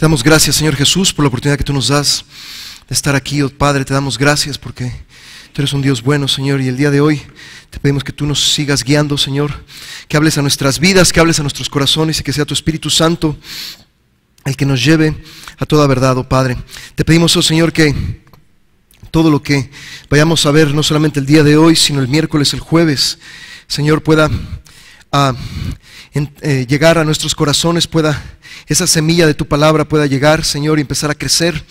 damos gracias, Señor Jesús, por la oportunidad que tú nos das de estar aquí, oh Padre. Te damos gracias porque tú eres un Dios bueno, Señor, y el día de hoy te pedimos que tú nos sigas guiando, Señor, que hables a nuestras vidas, que hables a nuestros corazones y que sea tu Espíritu Santo el que nos lleve a toda verdad, oh Padre. Te pedimos, oh Señor, que todo lo que vayamos a ver, no solamente el día de hoy, sino el miércoles, el jueves, Señor, pueda llegar a nuestros corazones, esa semilla de tu palabra pueda llegar, Señor, y empezar a crecer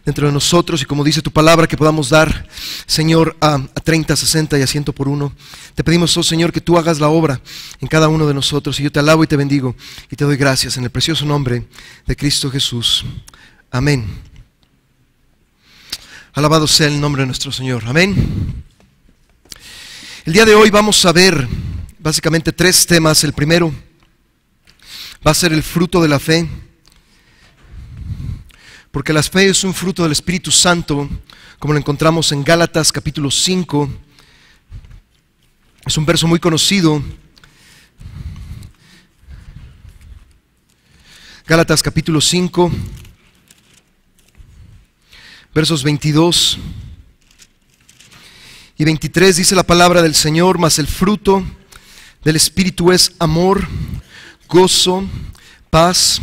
dentro de nosotros, y como dice tu palabra, que podamos dar, Señor, a 30, 60 y a 100 por uno. Te pedimos, oh Señor, que tú hagas la obra en cada uno de nosotros, y yo te alabo y te bendigo y te doy gracias en el precioso nombre de Cristo Jesús. Amén. Alabado sea el nombre de nuestro Señor. Amén. El día de hoy vamos a ver básicamente tres temas. El primero va a ser el fruto de la fe, porque la fe es un fruto del Espíritu Santo, como lo encontramos en Gálatas capítulo 5. Es un verso muy conocido. Gálatas capítulo 5, versos 22 y 23, dice la palabra del Señor: mas el fruto del Espíritu es amor, gozo, paz,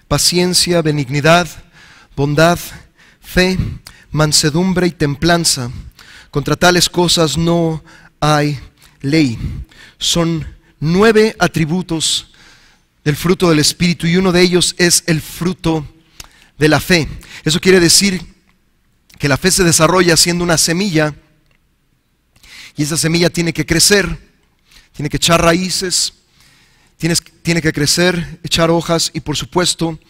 paciencia, benignidad, bondad, fe, mansedumbre y templanza. Contra tales cosas no hay ley. Son 9 atributos del fruto del Espíritu, y uno de ellos es el fruto de la fe. Eso quiere decir que la fe se desarrolla siendo una semilla, y esa semilla tiene que crecer, tiene que echar raíces, tiene que crecer, echar hojas y, por supuesto,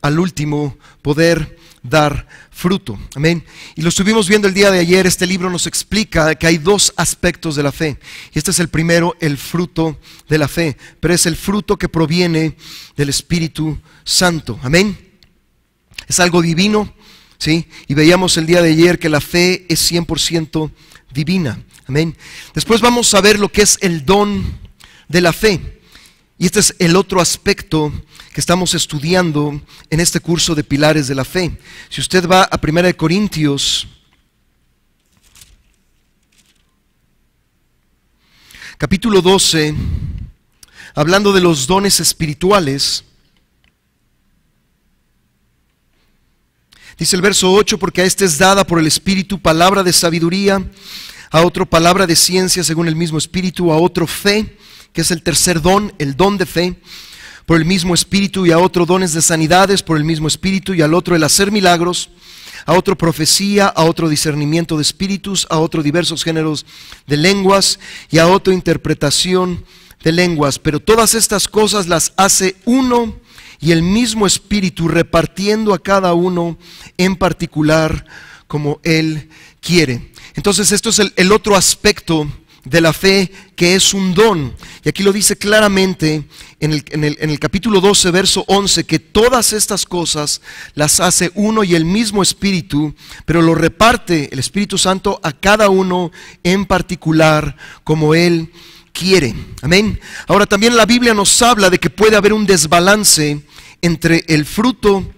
al último poder dar fruto. Amén. Y lo estuvimos viendo el día de ayer. Este libro nos explica que hay dos aspectos de la fe, y este es el primero, el fruto de la fe, pero es el fruto que proviene del Espíritu Santo. Amén. Es algo divino, ¿sí? Y veíamos el día de ayer que la fe es 100% divina. Amén. Después vamos a ver lo que es el don de la fe, y este es el otro aspecto que estamos estudiando en este curso de Pilares de la Fe. Si usted va a 1 Corintios capítulo 12, hablando de los dones espirituales, dice el verso 8: porque a este es dada por el Espíritu palabra de sabiduría, a otro palabra de ciencia según el mismo Espíritu, a otro fe, que es el tercer don, el don de fe, por el mismo Espíritu, y a otro dones de sanidades por el mismo Espíritu, y al otro el hacer milagros, a otro profecía, a otro discernimiento de espíritus, a otro diversos géneros de lenguas, y a otro interpretación de lenguas. Pero todas estas cosas las hace uno y el mismo Espíritu, repartiendo a cada uno en particular como Él quiere. Entonces esto es el otro aspecto de la fe, que es un don. Y aquí lo dice claramente en el capítulo 12, verso 11, que todas estas cosas las hace uno y el mismo Espíritu, pero lo reparte el Espíritu Santo a cada uno en particular como Él quiere. Amén. Ahora, también la Biblia nos habla de que puede haber un desbalance entre el fruto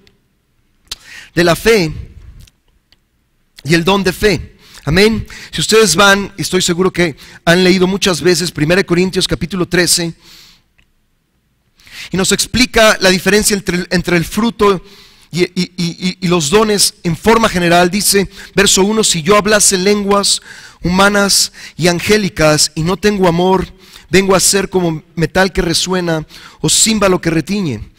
de la fe y el don de fe. Amén. Si ustedes van, estoy seguro que han leído muchas veces 1 Corintios capítulo 13, y nos explica la diferencia entre el fruto y los dones en forma general. Dice, verso 1: si yo hablase lenguas humanas y angélicas y no tengo amor, vengo a ser como metal que resuena o címbalo que retiñe.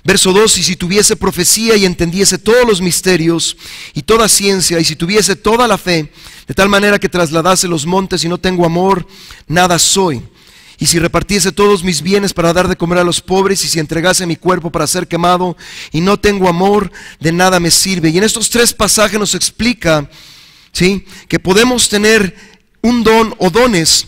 Verso 2: y si tuviese profecía y entendiese todos los misterios y toda ciencia, y si tuviese toda la fe, de tal manera que trasladase los montes, y no tengo amor, nada soy. Y si repartiese todos mis bienes para dar de comer a los pobres, y si entregase mi cuerpo para ser quemado, y no tengo amor, de nada me sirve. Y en estos tres pasajes nos explica, ¿sí?, que podemos tener un don o dones.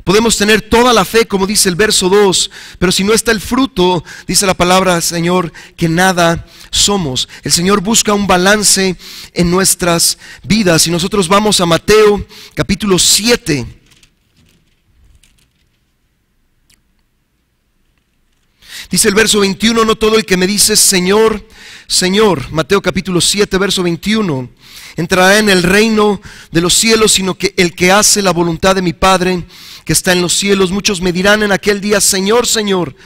Podemos tener toda la fe, como dice el verso 2, pero si no está el fruto, dice la palabra, Señor, que nada somos. El Señor busca un balance en nuestras vidas. Y nosotros vamos a Mateo capítulo 7. Dice el verso 21, no todo el que me dice Señor, Señor, Mateo capítulo 7, verso 21, entrará en el reino de los cielos, sino que el que hace la voluntad de mi Padre que está en los cielos. Muchos me dirán en aquel día, Señor, Señor,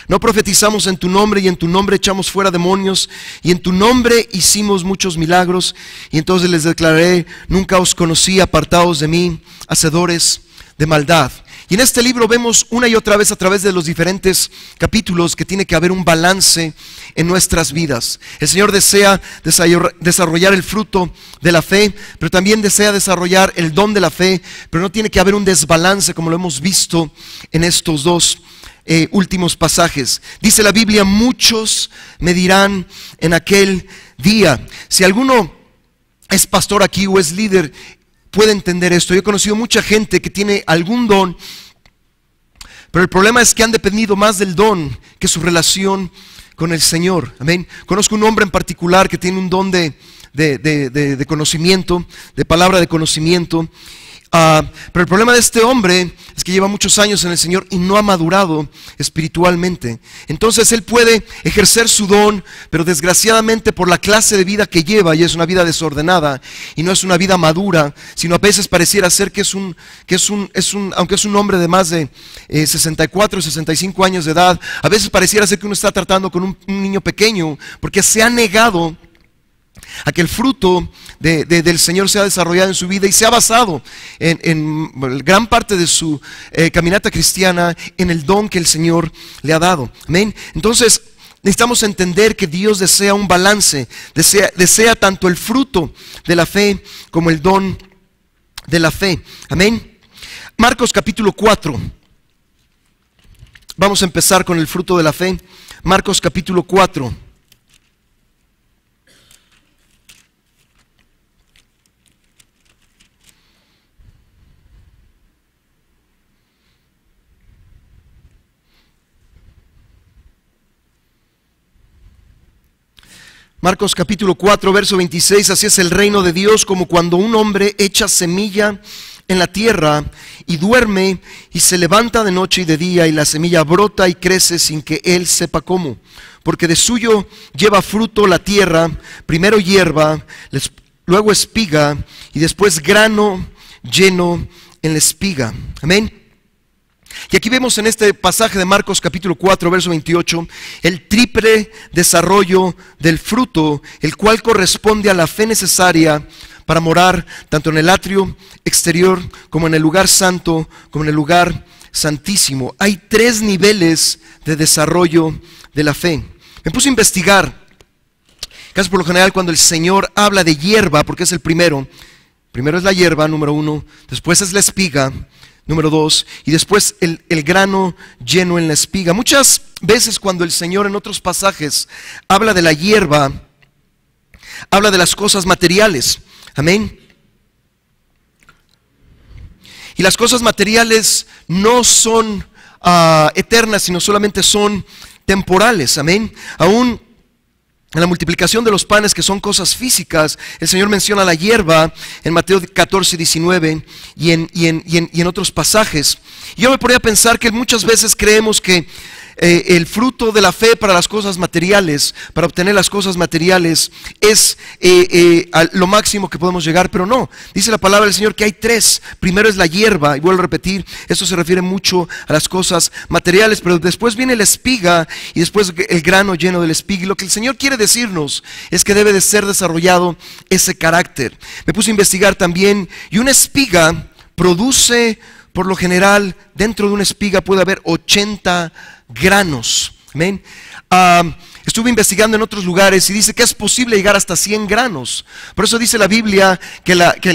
no profetizamos en tu nombre, y en tu nombre echamos fuera demonios, y en tu nombre hicimos muchos milagros. Y entonces les declararé, nunca os conocí, apartados de mí, hacedores de maldad. Y en este libro vemos una y otra vez a través de los diferentes capítulos que tiene que haber un balance en nuestras vidas. El Señor desea desarrollar el fruto de la fe, pero también desea desarrollar el don de la fe, pero no tiene que haber un desbalance como lo hemos visto en estos dos últimos pasajes. Dice la Biblia, muchos me dirán en aquel día. Si alguno es pastor aquí o es líder, puede entender esto. Yo he conocido mucha gente que tiene algún don, pero el problema es que han dependido más del don que su relación con el Señor. Amén. Conozco un hombre en particular que tiene un don de conocimiento, de palabra de conocimiento. Pero el problema de este hombre es que lleva muchos años en el Señor y no ha madurado espiritualmente. Entonces él puede ejercer su don, pero desgraciadamente por la clase de vida que lleva, y es una vida desordenada y no es una vida madura, sino a veces pareciera ser que aunque es un hombre de más de 64 o 65 años de edad, a veces pareciera ser que uno está tratando con un niño pequeño, porque se ha negado a que el fruto del Señor sea desarrollado en su vida, y se ha basado en gran parte de su caminata cristiana en el don que el Señor le ha dado. Amén. Entonces necesitamos entender que Dios desea un balance, desea tanto el fruto de la fe como el don de la fe. Amén. Marcos capítulo 4. Vamos a empezar con el fruto de la fe. Marcos capítulo 4. Marcos capítulo 4, verso 26, así es el reino de Dios como cuando un hombre echa semilla en la tierra y duerme y se levanta de noche y de día, y la semilla brota y crece sin que él sepa cómo, porque de suyo lleva fruto la tierra, primero hierba, luego espiga y después grano lleno en la espiga. Amén. Y aquí vemos en este pasaje de Marcos capítulo 4, verso 28, el triple desarrollo del fruto, el cual corresponde a la fe necesaria para morar tanto en el atrio exterior como en el lugar santo, como en el lugar santísimo. Hay 3 niveles de desarrollo de la fe. Me puse a investigar. Casi por lo general cuando el Señor habla de hierba, porque es el primero es la hierba, número 1, después es la espiga, número 2, y después el grano lleno en la espiga. Muchas veces cuando el Señor en otros pasajes habla de la hierba, habla de las cosas materiales. Amén. Y las cosas materiales no son eternas, sino solamente son temporales. Amén. Aún en la multiplicación de los panes, que son cosas físicas, el Señor menciona la hierba en Mateo 14, 19 y en otros pasajes. Y yo me ponía a pensar que muchas veces creemos que el fruto de la fe para las cosas materiales, para obtener las cosas materiales, es a lo máximo que podemos llegar, pero no. Dice la palabra del Señor que hay 3. Primero es la hierba, y vuelvo a repetir, esto se refiere mucho a las cosas materiales, pero después viene la espiga y después el grano lleno de la espiga. Y lo que el Señor quiere decirnos es que debe de ser desarrollado ese carácter. Me puse a investigar también, y una espiga produce, por lo general, dentro de una espiga puede haber 80 granos. Amén. Estuve investigando en otros lugares y dice que es posible llegar hasta 100 granos. Por eso dice la Biblia que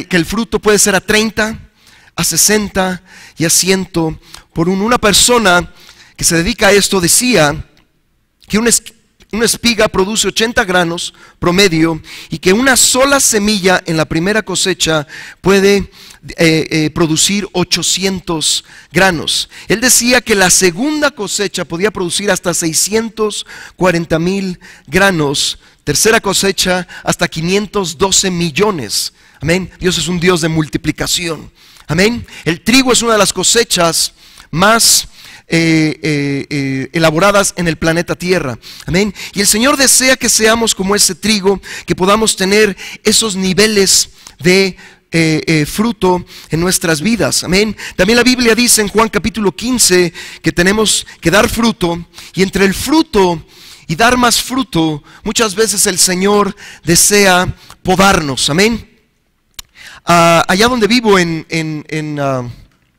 el fruto puede ser a 30, a 60 y a 100 por uno. Una persona que se dedica a esto decía que una espiga produce 80 granos promedio, y que una sola semilla en la primera cosecha puede producir 800 granos. Él decía que la segunda cosecha podía producir hasta 640,000 granos, tercera cosecha hasta 512 millones. Amén. Dios es un Dios de multiplicación. Amén. El trigo es una de las cosechas más elaboradas en el planeta Tierra. Amén. Y el Señor desea que seamos como ese trigo, que podamos tener esos niveles de fruto en nuestras vidas. Amén. También la Biblia dice en Juan capítulo 15 que tenemos que dar fruto, y entre el fruto y dar más fruto, muchas veces el Señor desea podarnos. Amén. Allá donde vivo en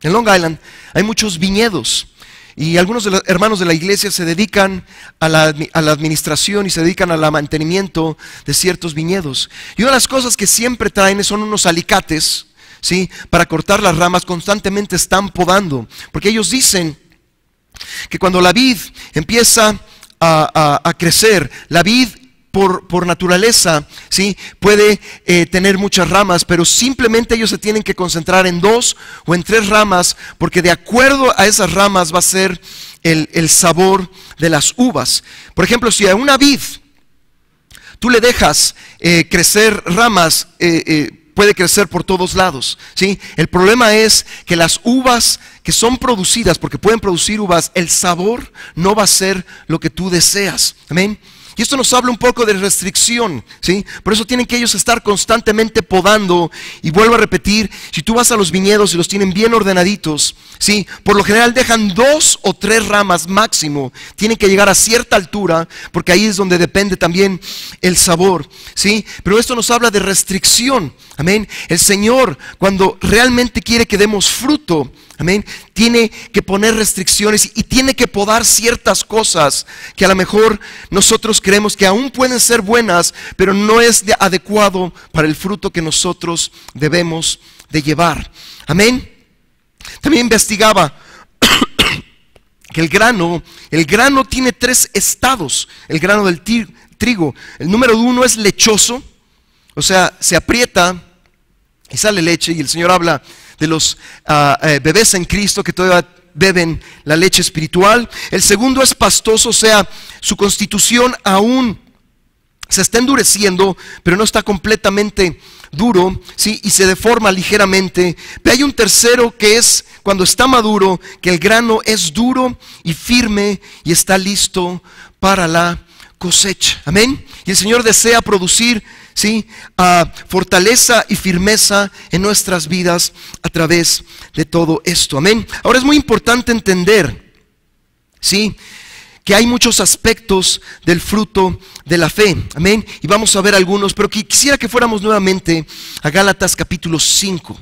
Long Island hay muchos viñedos, y algunos de los hermanos de la iglesia se dedican a la administración y se dedican al mantenimiento de ciertos viñedos. Y una de las cosas que siempre traen son unos alicates, ¿sí?, para cortar las ramas. Constantemente están podando, porque ellos dicen que cuando la vid empieza a crecer, la vid por naturaleza, ¿sí?, puede tener muchas ramas, pero simplemente ellos se tienen que concentrar en 2 o en 3 ramas, porque de acuerdo a esas ramas va a ser el sabor de las uvas. Por ejemplo, si a una vid tú le dejas crecer ramas, puede crecer por todos lados, ¿sí? El problema es que las uvas que son producidas, porque pueden producir uvas, el sabor no va a ser lo que tú deseas. Amén. Y esto nos habla un poco de restricción, ¿sí? Por eso tienen que ellos estar constantemente podando. Y vuelvo a repetir, si tú vas a los viñedos y los tienen bien ordenaditos, ¿sí?, por lo general dejan 2 o 3 ramas máximo. Tienen que llegar a cierta altura, porque ahí es donde depende también el sabor, ¿sí? Pero esto nos habla de restricción. Amén. El Señor, cuando realmente quiere que demos fruto, amén, tiene que poner restricciones y tiene que podar ciertas cosas que a lo mejor nosotros creemos que aún pueden ser buenas, pero no es adecuado para el fruto que nosotros debemos de llevar. Amén. También investigaba que el grano tiene 3 estados. El grano del trigo. El número 1 es lechoso, o sea, se aprieta y sale leche. Y el Señor habla de los bebés en Cristo que todavía beben la leche espiritual. El segundo es pastoso, o sea, su constitución aún se está endureciendo, pero no está completamente duro, ¿sí?, y se deforma ligeramente. Pero hay un tercero que es cuando está maduro, que el grano es duro y firme y está listo para la cosecha. Amén. Y el Señor desea producir, ¿sí?, fortaleza y firmeza en nuestras vidas a través de todo esto. Amén. Ahora es muy importante entender, ¿sí?, que hay muchos aspectos del fruto de la fe. Amén. Y vamos a ver algunos, pero quisiera que fuéramos nuevamente a Gálatas capítulo 5.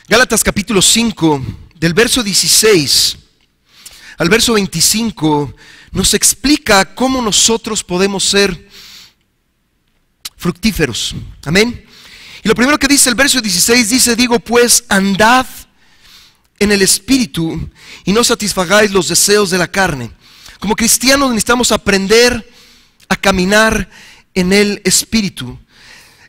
Gálatas capítulo 5, del verso 16 al verso 25, nos explica cómo nosotros podemos ser fructíferos. Amén. Y lo primero que dice el verso 16, dice: digo pues, andad en el Espíritu y no satisfagáis los deseos de la carne. Como cristianos necesitamos aprender a caminar en el Espíritu.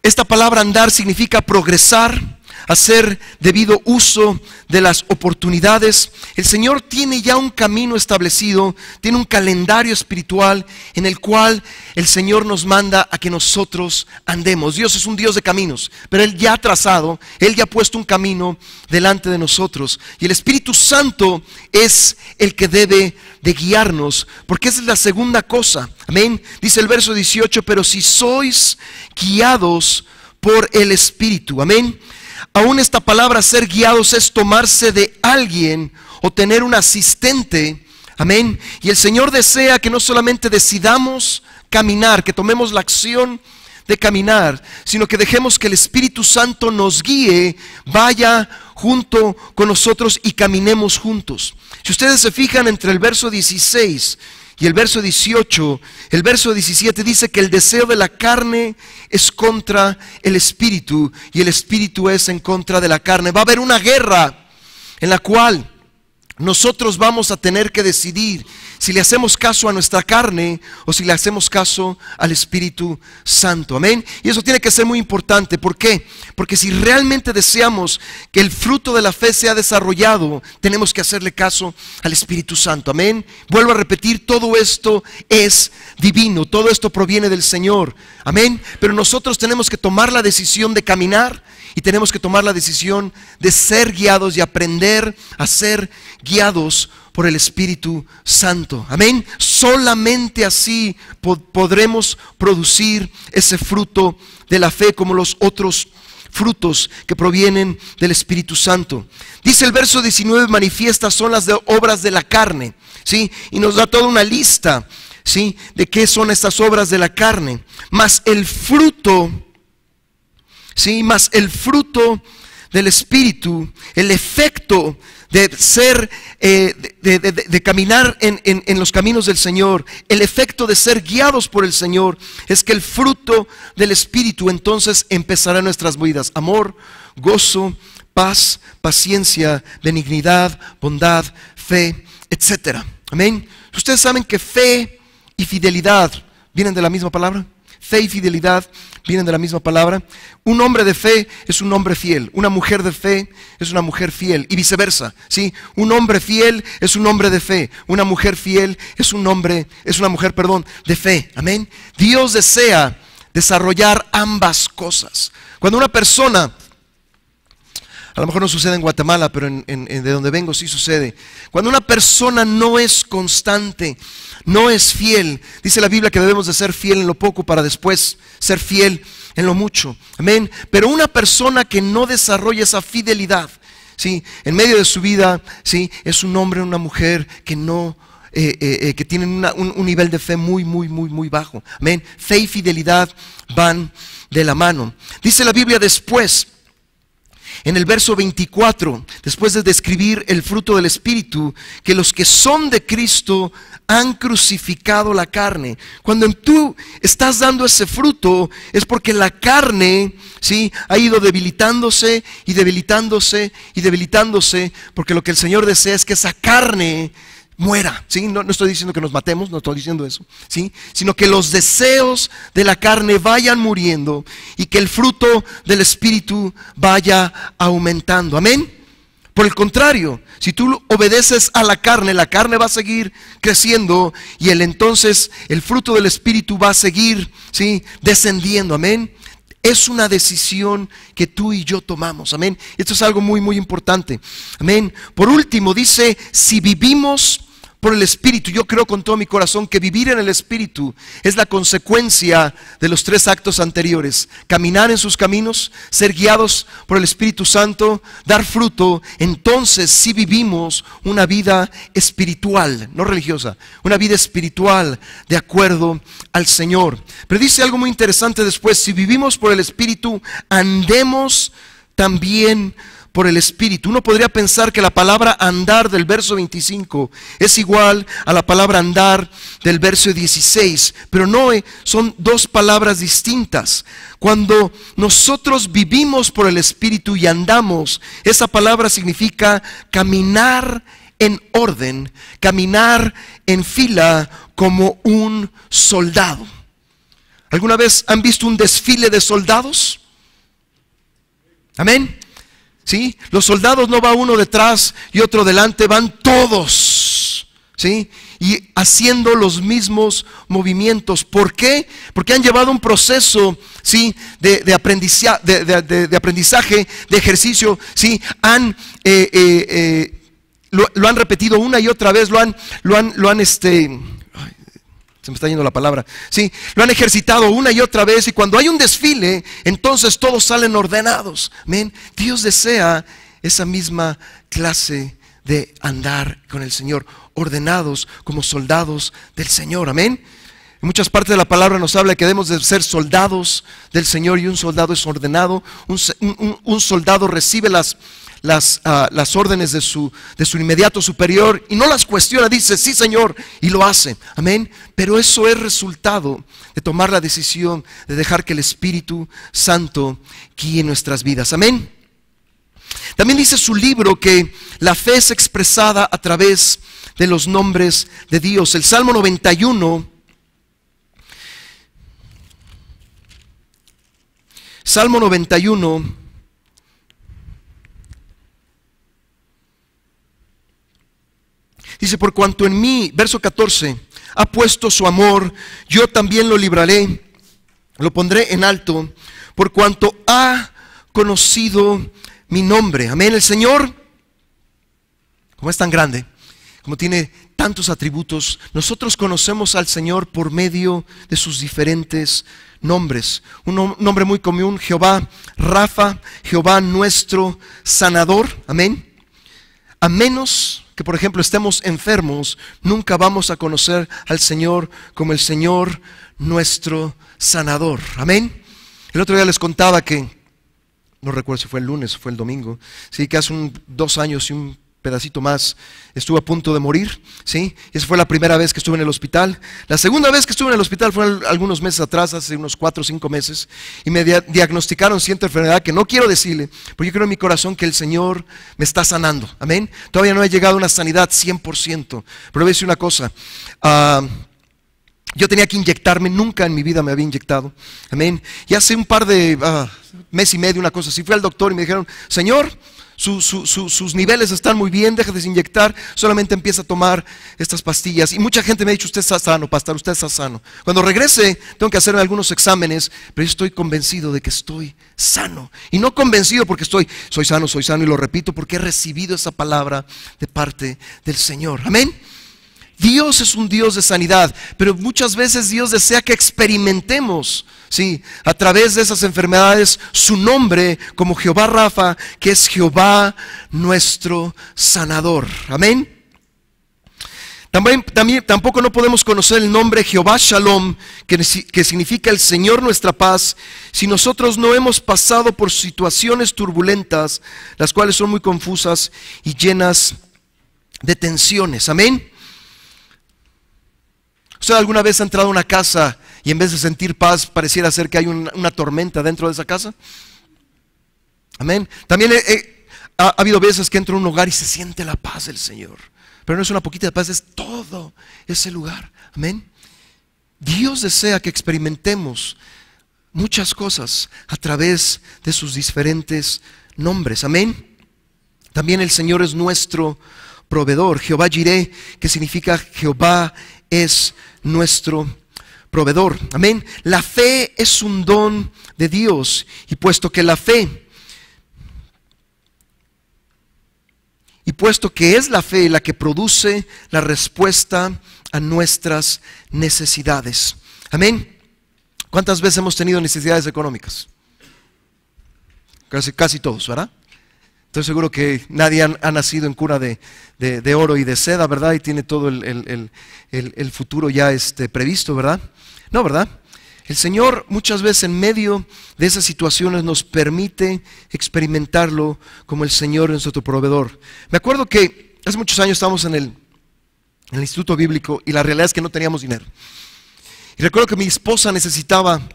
Esta palabra andar significa progresar, hacer debido uso de las oportunidades. El Señor tiene ya un camino establecido, tiene un calendario espiritual en el cual el Señor nos manda a que nosotros andemos. Dios es un Dios de caminos, pero Él ya ha trazado, Él ya ha puesto un camino delante de nosotros. Y el Espíritu Santo es el que debe de guiarnos, porque esa es la segunda cosa. Amén. Dice el verso 18, pero si sois guiados por el Espíritu. Amén. Aún esta palabra ser guiados es tomarse de alguien o tener un asistente. Amén. Y el Señor desea que no solamente decidamos caminar, que tomemos la acción de caminar, sino que dejemos que el Espíritu Santo nos guíe, vaya junto con nosotros y caminemos juntos. Si ustedes se fijan entre el verso 16 y el verso 18, el verso 17 dice que el deseo de la carne es contra el Espíritu y el Espíritu es en contra de la carne. Va a haber una guerra en la cual nosotros vamos a tener que decidir si le hacemos caso a nuestra carne o si le hacemos caso al Espíritu Santo. Amén. Y eso tiene que ser muy importante. ¿Por qué? Porque si realmente deseamos que el fruto de la fe sea desarrollado, tenemos que hacerle caso al Espíritu Santo. Amén. Vuelvo a repetir, todo esto es divino, todo esto proviene del Señor. Amén. Pero nosotros tenemos que tomar la decisión de caminar y tenemos que tomar la decisión de ser guiados y aprender a ser guiados por el Espíritu Santo. Amén. Solamente así podremos producir ese fruto de la fe como los otros frutos que provienen del Espíritu Santo. Dice el verso 19, manifiestas son las obras de la carne, ¿sí? Y nos da toda una lista, ¿sí?, de qué son estas obras de la carne. Mas el fruto, ¿sí?, más el fruto del Espíritu, el efecto de ser, de caminar en los caminos del Señor, el efecto de ser guiados por el Señor, es que el fruto del Espíritu entonces empezará en nuestras vidas: amor, gozo, paz, paciencia, benignidad, bondad, fe, etc. Amén. Ustedes saben que fe y fidelidad vienen de la misma palabra. Fe y fidelidad vienen de la misma palabra. Un hombre de fe es un hombre fiel. Una mujer de fe es una mujer fiel. Y viceversa, ¿sí? Un hombre fiel es un hombre de fe. Una mujer fiel es una mujer de fe. Amén. Dios desea desarrollar ambas cosas. Cuando una persona, a lo mejor no sucede en Guatemala, pero de donde vengo sí sucede. Cuando una persona no es constante, no es fiel, dice la Biblia que debemos de ser fiel en lo poco para después ser fiel en lo mucho. Amén. Pero una persona que no desarrolla esa fidelidad, ¿sí?, en medio de su vida, ¿sí?, es un hombre o una mujer que no que tienen un nivel de fe muy bajo. Amén. Fe y fidelidad van de la mano. Dice la Biblia después, en el verso 24, después de describir el fruto del Espíritu, que los que son de Cristo han crucificado la carne. Cuando tú estás dando ese fruto, es porque la carne, ¿sí?, ha ido debilitándose y debilitándose y debilitándose, porque lo que el Señor desea es que esa carne muera, ¿sí? No estoy diciendo que nos matemos, no estoy diciendo eso, ¿sí?, sino que los deseos de la carne vayan muriendo y que el fruto del Espíritu vaya aumentando. Amén. Por el contrario, si tú obedeces a la carne va a seguir creciendo y entonces el fruto del Espíritu va a seguir, ¿sí?, descendiendo. Amén. Es una decisión que tú y yo tomamos. Amén. Esto es algo muy importante. Amén. Por último dice, si vivimos por el Espíritu. Yo creo con todo mi corazón que vivir en el Espíritu es la consecuencia de los tres actos anteriores: caminar en sus caminos, ser guiados por el Espíritu Santo, dar fruto. Entonces sí vivimos una vida espiritual, no religiosa, una vida espiritual de acuerdo al Señor. Pero dice algo muy interesante después: si vivimos por el Espíritu, andemos también por el Espíritu. Uno podría pensar que la palabra andar del verso 25 es igual a la palabra andar del verso 16, pero no, son dos palabras distintas. Cuando nosotros vivimos por el Espíritu y andamos, esa palabra significa caminar en orden, caminar en fila como un soldado. ¿Alguna vez han visto un desfile de soldados? Amén. ¿Sí? Los soldados no va uno detrás y otro delante, van todos, ¿sí?, y haciendo los mismos movimientos. ¿Por qué? Porque han llevado un proceso, ¿sí?, de aprendizaje, de ejercicio, ¿sí? Lo han repetido una y otra vez, se me está yendo la palabra, ¿sí? Lo han ejercitado una y otra vez, y cuando hay un desfile, entonces todos salen ordenados. Amén. Dios desea esa misma clase de andar con el Señor, ordenados como soldados del Señor. Amén. En muchas partes de la palabra nos habla que debemos de ser soldados del Señor, y un soldado es ordenado. Un soldado recibe las órdenes de su inmediato superior y no las cuestiona, dice sí Señor, y lo hace. Amén. Pero eso es resultado de tomar la decisión de dejar que el Espíritu Santo guíe nuestras vidas. Amén. También dice su libro que la fe es expresada a través de los nombres de Dios. El Salmo 91, Salmo 91, dice: por cuanto en mí, verso 14, ha puesto su amor, yo también lo libraré, lo pondré en alto, por cuanto ha conocido mi nombre. Amén. El Señor, como es tan grande, como tiene tantos atributos, nosotros conocemos al Señor por medio de sus diferentes nombres. Un nombre muy común: Jehová Rafa, Jehová nuestro sanador. Amén. A menos que, por ejemplo, estemos enfermos, nunca vamos a conocer al Señor como el Señor nuestro sanador. Amén. El otro día les contaba que, no recuerdo si fue el lunes o fue el domingo, sí, que hace 2 años y un pedacito más estuve a punto de morir, ¿sí? Y esa fue la primera vez que estuve en el hospital. La segunda vez que estuve en el hospital fue algunos meses atrás, hace unos 4 o 5 meses, y me diagnosticaron cierta enfermedad que no quiero decirle, porque yo creo en mi corazón que el Señor me está sanando. Amén. Todavía no he llegado a una sanidad 100%, pero voy a decir una cosa. Yo tenía que inyectarme, nunca en mi vida me había inyectado. Amén. Y hace un par de mes y medio, una cosa así, fui al doctor y me dijeron: Señor, sus niveles están muy bien, deja de inyectar, solamente empieza a tomar estas pastillas. Y mucha gente me ha dicho: usted está sano, pastor, usted está sano. Cuando regrese tengo que hacerme algunos exámenes, pero yo estoy convencido de que estoy sano. Y no convencido porque soy sano, y lo repito porque he recibido esa palabra de parte del Señor. Amén. Dios es un Dios de sanidad, pero muchas veces Dios desea que experimentemos, sí, a través de esas enfermedades, su nombre como Jehová Rafa, que es Jehová nuestro sanador. Amén. Tampoco no podemos conocer el nombre Jehová Shalom, que significa el Señor nuestra paz, si nosotros no hemos pasado por situaciones turbulentas, las cuales son muy confusas y llenas de tensiones. Amén. ¿Usted alguna vez ha entrado a una casa y en vez de sentir paz pareciera ser que hay una tormenta dentro de esa casa? Amén. También ha habido veces que entro a un hogar y se siente la paz del Señor, pero no es una poquita de paz, es todo ese lugar. Amén. Dios desea que experimentemos muchas cosas a través de sus diferentes nombres. Amén. También el Señor es nuestro proveedor. Jehová Jireh, que significa Jehová es nuestro proveedor. Amén. La fe es un don de Dios, y puesto que es la fe la que produce la respuesta a nuestras necesidades. Amén. ¿Cuántas veces hemos tenido necesidades económicas? Casi todos, ¿verdad? Estoy seguro que nadie ha nacido en cuna de oro y de seda, ¿verdad? Y tiene todo el futuro ya previsto, ¿verdad? No, ¿verdad? El Señor muchas veces en medio de esas situaciones nos permite experimentarlo como el Señor es nuestro proveedor. Me acuerdo que hace muchos años estábamos en el instituto bíblico y la realidad es que no teníamos dinero. Y recuerdo que mi esposa necesitaba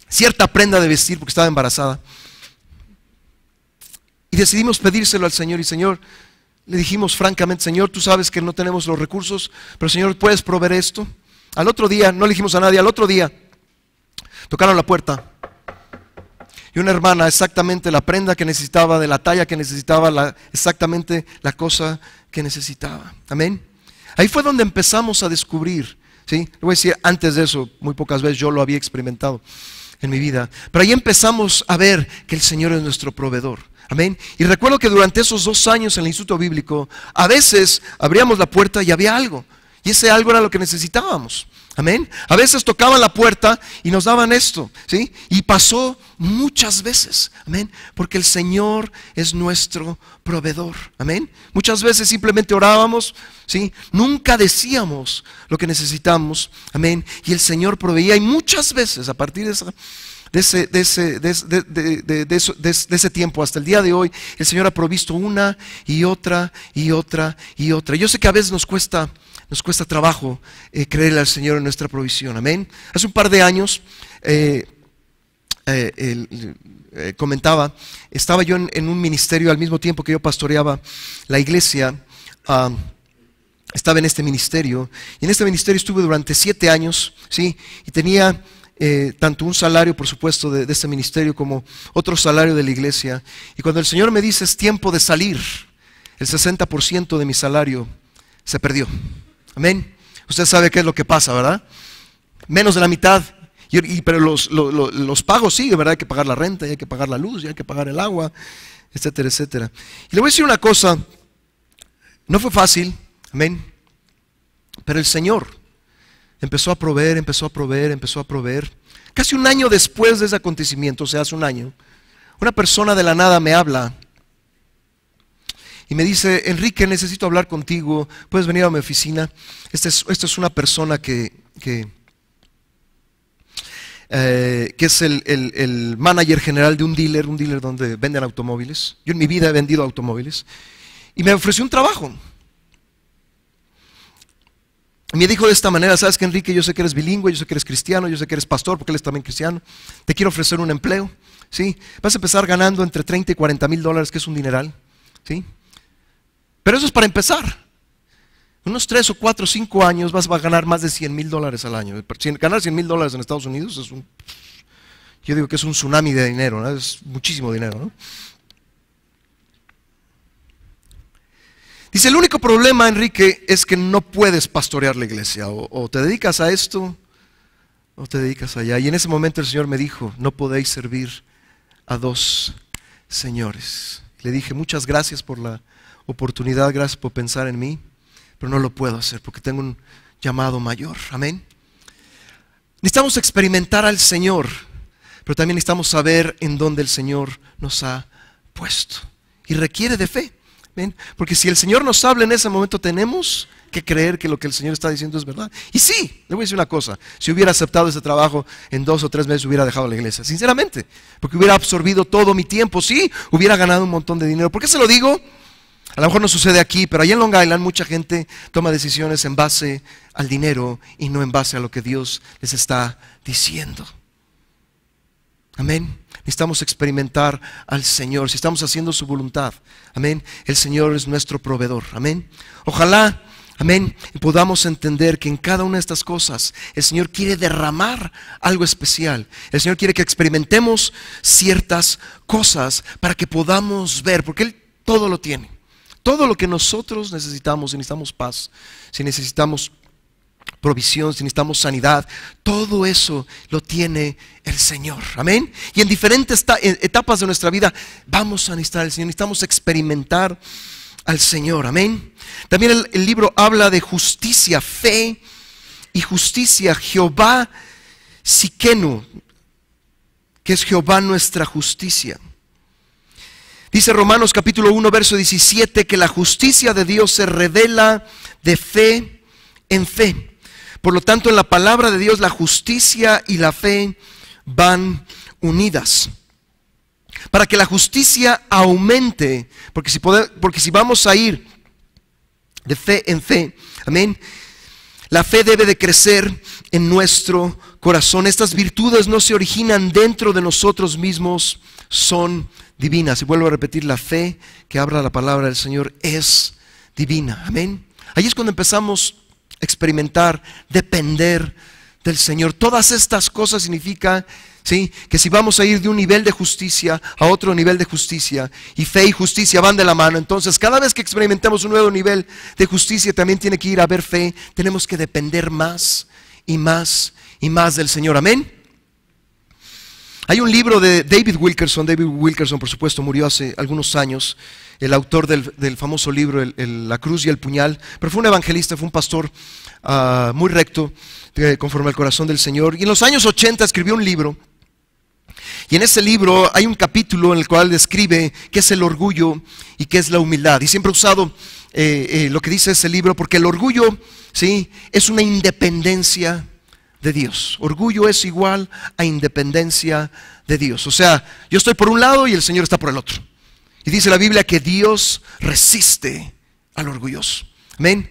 cierta prenda de vestir porque estaba embarazada. Y decidimos pedírselo al Señor, y Señor, le dijimos francamente: Señor, tú sabes que no tenemos los recursos, pero Señor, ¿puedes proveer esto? Al otro día, no le dijimos a nadie, al otro día tocaron la puerta y una hermana, exactamente la prenda que necesitaba, de la talla que necesitaba, exactamente la cosa que necesitaba. Amén. Ahí fue donde empezamos a descubrir, ¿sí? Le voy a decir, antes de eso, muy pocas veces yo lo había experimentado en mi vida, pero ahí empezamos a ver que el Señor es nuestro proveedor. Amén. Y recuerdo que durante esos 2 años en el instituto bíblico, a veces abríamos la puerta y había algo, y ese algo era lo que necesitábamos. Amén. A veces tocaban la puerta y nos daban esto, ¿sí? Y pasó muchas veces. Amén. Porque el Señor es nuestro proveedor. Amén. Muchas veces simplemente orábamos, ¿sí? Nunca decíamos lo que necesitamos. Amén. Y el Señor proveía, y muchas veces a partir de ese tiempo hasta el día de hoy, el Señor ha provisto una y otra y otra y otra. Yo sé que a veces nos cuesta trabajo creerle al Señor en nuestra provisión. Amén. Hace un par de años comentaba, estaba yo en un ministerio al mismo tiempo que yo pastoreaba la iglesia. Estaba en este ministerio, y en este ministerio estuve durante 7 años, ¿sí? Y tenía tanto un salario, por supuesto, de este ministerio, como otro salario de la iglesia. Y cuando el Señor me dice es tiempo de salir, el 60% de mi salario se perdió. Amén. Usted sabe qué es lo que pasa, ¿verdad? Menos de la mitad. Pero los pagos siguen, ¿verdad? Hay que pagar la renta, y hay que pagar la luz, y hay que pagar el agua, etcétera, etcétera. Y le voy a decir una cosa, no fue fácil, amén, pero el Señor empezó a proveer, empezó a proveer, empezó a proveer. Casi un año después de ese acontecimiento, o sea, hace un año, una persona de la nada me habla y me dice: Enrique, necesito hablar contigo, puedes venir a mi oficina. Esta es una persona que es el manager general de un dealer donde venden automóviles. Yo en mi vida he vendido automóviles, y me ofreció un trabajo. Me dijo de esta manera: sabes que, Enrique, yo sé que eres bilingüe, yo sé que eres cristiano, yo sé que eres pastor, porque él es también cristiano. Te quiero ofrecer un empleo, ¿sí? Vas a empezar ganando entre 30 y 40 mil dólares, que es un dineral, ¿sí? Pero eso es para empezar. Unos 3 o 4 o 5 años vas a ganar más de 100 mil dólares al año. Ganar 100 mil dólares en Estados Unidos yo digo que es un tsunami de dinero, ¿no? Es muchísimo dinero, ¿no? Dice: el único problema, Enrique, es que no puedes pastorear la iglesia. O te dedicas a esto, o te dedicas allá. Y en ese momento el Señor me dijo: no podéis servir a 2 señores. Le dije: muchas gracias por la oportunidad, gracias por pensar en mí, pero no lo puedo hacer porque tengo un llamado mayor. Amén. Necesitamos experimentar al Señor, pero también necesitamos saber en dónde el Señor nos ha puesto. Y requiere de fe. ¿Ven? Porque si el Señor nos habla en ese momento, tenemos que creer que lo que el Señor está diciendo es verdad. Y sí, le voy a decir una cosa: si hubiera aceptado ese trabajo, en 2 o 3 meses hubiera dejado la iglesia, sinceramente, porque hubiera absorbido todo mi tiempo. Sí, hubiera ganado un montón de dinero. ¿Por qué se lo digo? A lo mejor no sucede aquí, pero allá en Long Island mucha gente toma decisiones en base al dinero y no en base a lo que Dios les está diciendo. Amén. Necesitamos experimentar al Señor, si estamos haciendo su voluntad. Amén. El Señor es nuestro proveedor. Amén. Ojalá, amén, podamos entender que en cada una de estas cosas el Señor quiere derramar algo especial. El Señor quiere que experimentemos ciertas cosas para que podamos ver, porque Él todo lo tiene. Todo lo que nosotros necesitamos, si necesitamos paz, si necesitamos provisión, si necesitamos sanidad, todo eso lo tiene el Señor. Amén. Y en diferentes etapas de nuestra vida vamos a necesitar al Señor, necesitamos experimentar al Señor. Amén. También el libro habla de justicia, fe y justicia. Jehová Siquenu, que es Jehová nuestra justicia. Dice Romanos capítulo 1 verso 17 que la justicia de Dios se revela de fe en fe. Por lo tanto, en la palabra de Dios la justicia y la fe van unidas. Para que la justicia aumente, porque si vamos a ir de fe en fe, amén, la fe debe de crecer en nuestro corazón. Estas virtudes no se originan dentro de nosotros mismos, son divinas. Y vuelvo a repetir, la fe que habla la palabra del Señor es divina. Amén. Ahí es cuando empezamos a experimentar, depender del Señor. Todas estas cosas significan, ¿sí?, que si vamos a ir de un nivel de justicia a otro nivel de justicia, y fe y justicia van de la mano, entonces cada vez que experimentemos un nuevo nivel de justicia también tiene que ir a haber fe. Tenemos que depender más y más y más del Señor. Amén. Hay un libro de David Wilkerson. David Wilkerson, por supuesto, murió hace algunos años, el autor del famoso libro La cruz y el puñal, pero fue un evangelista, fue un pastor muy recto, conforme al corazón del Señor. Y en los años 80 escribió un libro, y en ese libro hay un capítulo en el cual describe qué es el orgullo y qué es la humildad. Y siempre he usado lo que dice ese libro, porque el orgullo, ¿sí?, es una independencia de Dios. Orgullo es igual a independencia de Dios. O sea, yo estoy por un lado y el Señor está por el otro. Y dice la Biblia que Dios resiste al orgulloso. Amén.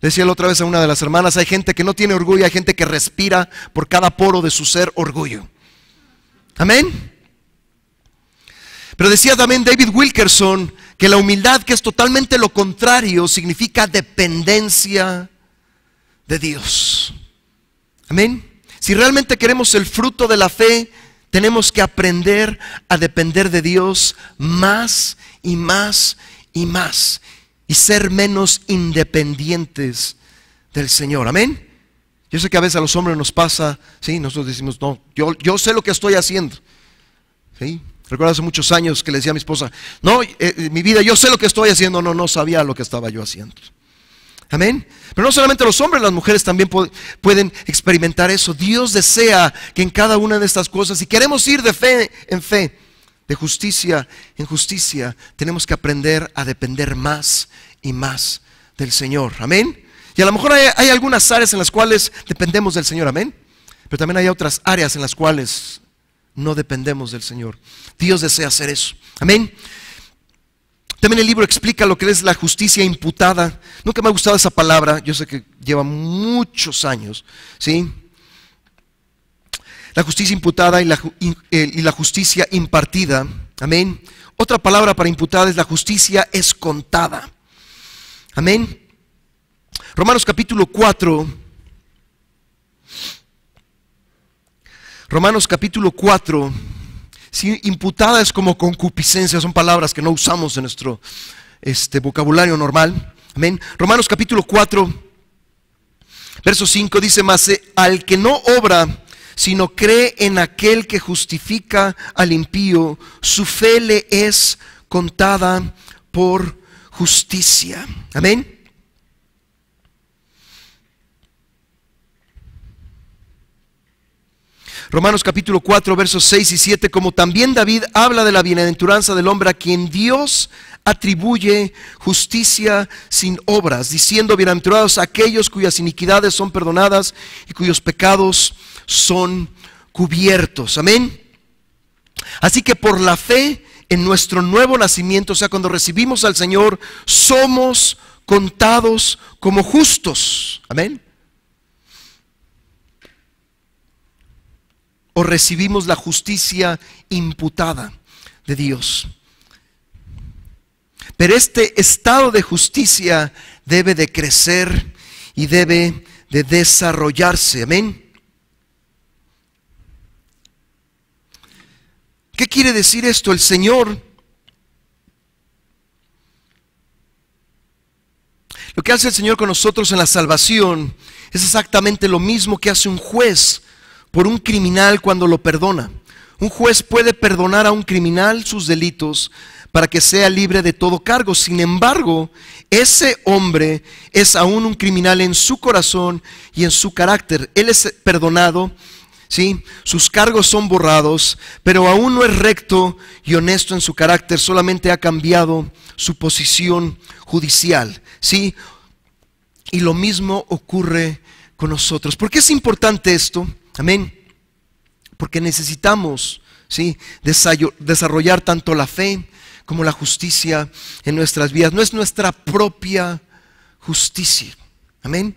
Decía la otra vez a una de las hermanas: hay gente que no tiene orgullo, hay gente que respira por cada poro de su ser orgullo. Amén. Pero decía también David Wilkerson que la humildad, que es totalmente lo contrario, significa dependencia de Dios. Amén. Si realmente queremos el fruto de la fe, tenemos que aprender a depender de Dios más y más y más, y ser menos independientes del Señor. Amén. Yo sé que a veces a los hombres nos pasa, ¿sí? Nosotros decimos, no, yo sé lo que estoy haciendo, ¿sí? Recuerdo hace muchos años que le decía a mi esposa, no, mi vida, yo sé lo que estoy haciendo. No sabía lo que estaba yo haciendo. Amén. Pero no solamente los hombres, las mujeres también pueden experimentar eso. Dios desea que en cada una de estas cosas, si queremos ir de fe en fe, de justicia en justicia, tenemos que aprender a depender más y más del Señor. Amén. Y a lo mejor hay algunas áreas en las cuales dependemos del Señor. Amén. Pero también hay otras áreas en las cuales no dependemos del Señor. Dios desea hacer eso. Amén. También el libro explica lo que es la justicia imputada. Nunca me ha gustado esa palabra. Yo sé que lleva muchos años, ¿sí? La justicia imputada y la justicia impartida. Amén. Otra palabra para imputada es la justicia escontada. Amén. Romanos capítulo 4. Romanos capítulo 4, sí, imputada es como concupiscencia, son palabras que no usamos en nuestro vocabulario normal. Amén. Romanos capítulo 4, verso 5 dice: mas al que no obra, sino cree en aquel que justifica al impío, su fe le es contada por justicia. Amén. Romanos capítulo 4, versos 6 y 7, como también David habla de la bienaventuranza del hombre a quien Dios atribuye justicia sin obras, diciendo: bienaventurados aquellos cuyas iniquidades son perdonadas y cuyos pecados son cubiertos. Amén. Así que por la fe en nuestro nuevo nacimiento, o sea, cuando recibimos al Señor, somos contados como justos. Amén. O recibimos la justicia imputada de Dios. Pero este estado de justicia debe de crecer y debe de desarrollarse. Amén. ¿Qué quiere decir esto? El Señor, lo que hace el Señor con nosotros en la salvación es exactamente lo mismo que hace un juez por un criminal cuando lo perdona. Un juez puede perdonar a un criminal sus delitos para que sea libre de todo cargo. Sin embargo, ese hombre es aún un criminal en su corazón y en su carácter. Él es perdonado, ¿sí? Sus cargos son borrados, pero aún no es recto y honesto en su carácter. Solamente ha cambiado su posición judicial, ¿sí? Y lo mismo ocurre con nosotros. ¿Por qué es importante esto? Amén. Porque necesitamos, ¿sí?, desarrollar tanto la fe como la justicia en nuestras vidas. No es nuestra propia justicia. Amén.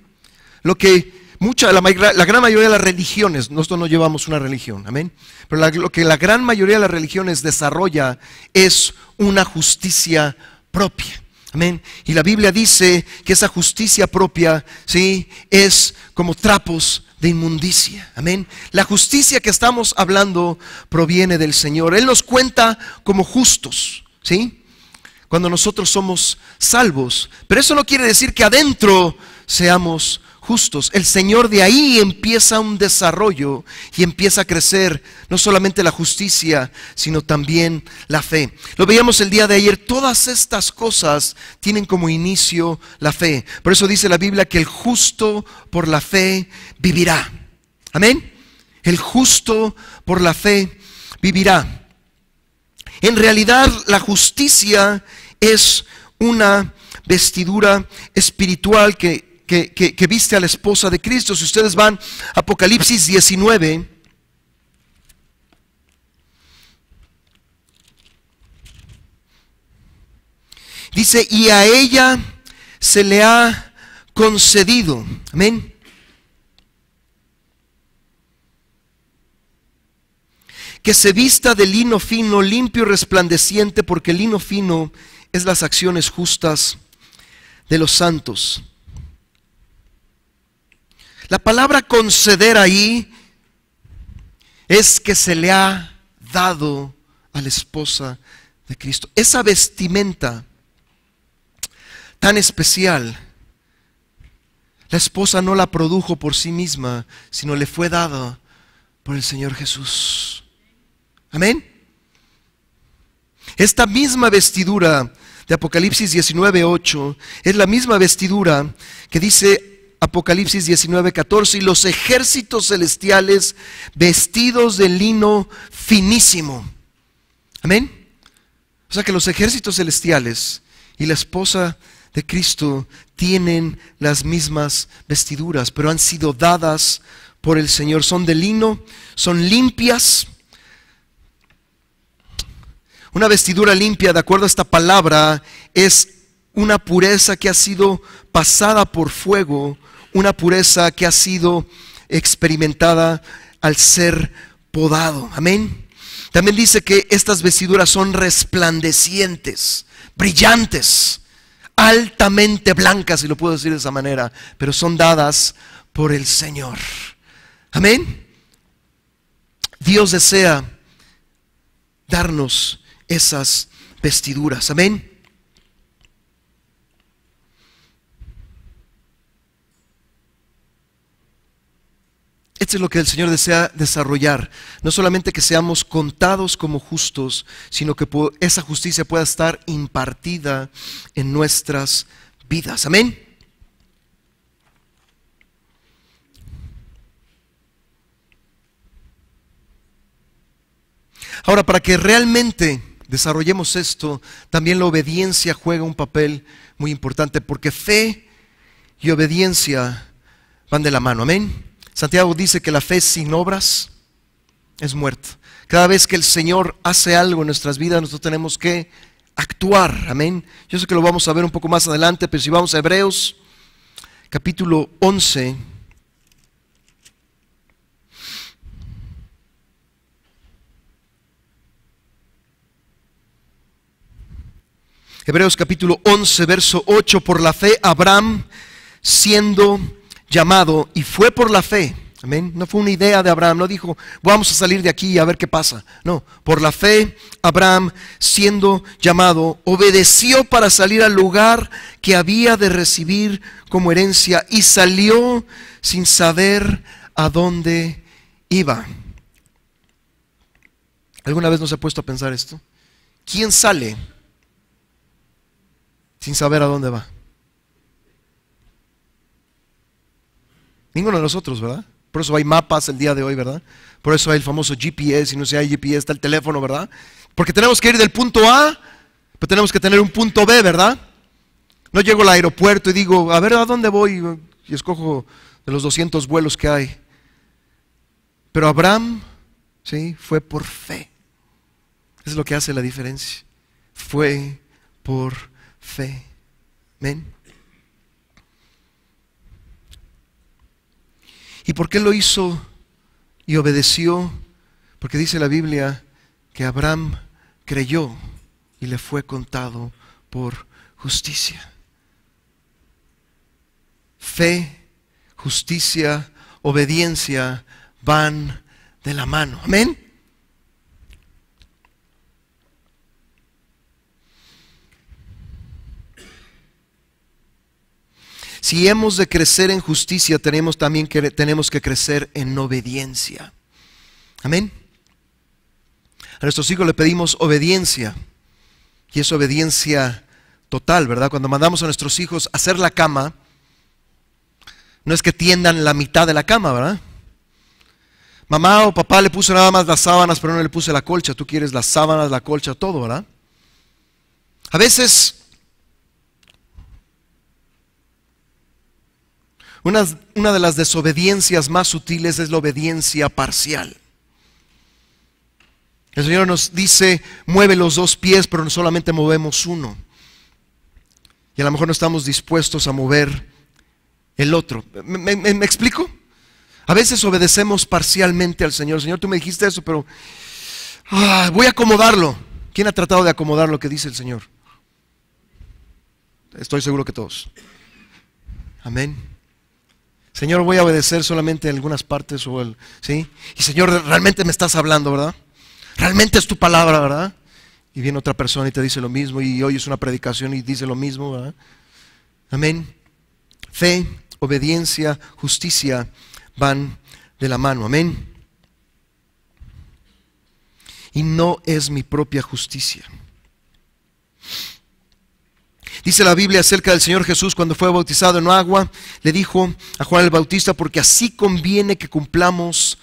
Lo que la gran mayoría de las religiones, nosotros no llevamos una religión, amén, pero lo que la gran mayoría de las religiones desarrolla es una justicia propia. Amén. Y la Biblia dice que esa justicia propia, ¿sí?, es como trapos de inmundicia. Amén. La justicia que estamos hablando proviene del Señor. Él nos cuenta como justos, ¿sí?, cuando nosotros somos salvos. Pero eso no quiere decir que adentro seamos justos. El Señor de ahí empieza un desarrollo y empieza a crecer no solamente la justicia, sino también la fe. Lo veíamos el día de ayer. Todas estas cosas tienen como inicio la fe. Por eso dice la Biblia que el justo por la fe vivirá. Amén. El justo por la fe vivirá. En realidad la justicia es una vestidura espiritual que viste a la esposa de Cristo. Si ustedes van a Apocalipsis 19, dice: y a ella se le ha concedido, amén, que se vista de lino fino, limpio y resplandeciente, porque el lino fino es las acciones justas de los santos. La palabra conceder ahí es que se le ha dado a la esposa de Cristo. Esa vestimenta tan especial, la esposa no la produjo por sí misma, sino le fue dada por el Señor Jesús. Amén. Esta misma vestidura de Apocalipsis 19:8 es la misma vestidura que dice Apocalipsis 19:14, y los ejércitos celestiales vestidos de lino finísimo. Amén. O sea que los ejércitos celestiales y la esposa de Cristo tienen las mismas vestiduras, pero han sido dadas por el Señor. Son de lino, son limpias. Una vestidura limpia, de acuerdo a esta palabra, es una pureza que ha sido pasada por fuego, una pureza que ha sido experimentada al ser podado. Amén. También dice que estas vestiduras son resplandecientes, brillantes, altamente blancas, si lo puedo decir de esa manera, pero son dadas por el Señor. Amén. Dios desea darnos esas vestiduras. Amén. Esto es lo que el Señor desea desarrollar. No solamente que seamos contados como justos, sino que esa justicia pueda estar impartida en nuestras vidas. Amén. Ahora, para que realmente desarrollemos esto, también la obediencia juega un papel muy importante, porque fe y obediencia van de la mano. Amén. Santiago dice que la fe sin obras es muerta. Cada vez que el Señor hace algo en nuestras vidas, nosotros tenemos que actuar. Amén. Yo sé que lo vamos a ver un poco más adelante, pero si vamos a Hebreos, capítulo 11. Hebreos capítulo 11, verso 8, por la fe Abraham, siendo llamado, y fue por la fe, amén, no fue una idea de Abraham, no dijo vamos a salir de aquí y a ver qué pasa, no, por la fe Abraham, siendo llamado, obedeció para salir al lugar que había de recibir como herencia, y salió sin saber a dónde iba. ¿Alguna vez nos ha puesto a pensar esto? ¿Quién sale sin saber a dónde va? Ninguno de nosotros, ¿verdad? Por eso hay mapas el día de hoy, ¿verdad? Por eso hay el famoso GPS, y no sé, hay GPS, está el teléfono, ¿verdad? Porque tenemos que ir del punto A, pero tenemos que tener un punto B, ¿verdad? No llego al aeropuerto y digo, a ver, ¿a dónde voy? Y escojo de los 200 vuelos que hay. Pero Abraham, sí, fue por fe. Eso es lo que hace la diferencia. Fue por fe. Amén. ¿Y por qué lo hizo y obedeció? Porque dice la Biblia que Abraham creyó y le fue contado por justicia. Fe, justicia, obediencia van de la mano. Amén. Si hemos de crecer en justicia, tenemos que crecer en obediencia. Amén. A nuestros hijos le pedimos obediencia, y es obediencia total, ¿verdad? Cuando mandamos a nuestros hijos a hacer la cama, no es que tiendan la mitad de la cama, ¿verdad? Mamá o papá le puso nada más las sábanas, pero no le puse la colcha. Tú quieres las sábanas, la colcha, todo, ¿verdad? A veces una de las desobediencias más sutiles es la obediencia parcial. El Señor nos dice, mueve los dos pies, pero no solamente movemos uno. Y a lo mejor no estamos dispuestos a mover el otro. ¿Me explico? A veces obedecemos parcialmente al Señor. Señor, tú me dijiste eso, pero Voy a acomodarlo. ¿Quién ha tratado de acomodar lo que dice el Señor? Estoy seguro que todos. Amén. Señor, voy a obedecer solamente algunas partes ¿sí? Y Señor, realmente me estás hablando, ¿verdad? Realmente es tu palabra, ¿verdad? Y viene otra persona y te dice lo mismo, y oyes una predicación y dice lo mismo, ¿verdad? Amén. Fe, obediencia, justicia van de la mano. Amén. Y no es mi propia justicia. Dice la Biblia acerca del Señor Jesús cuando fue bautizado en agua, le dijo a Juan el Bautista, porque así conviene que cumplamos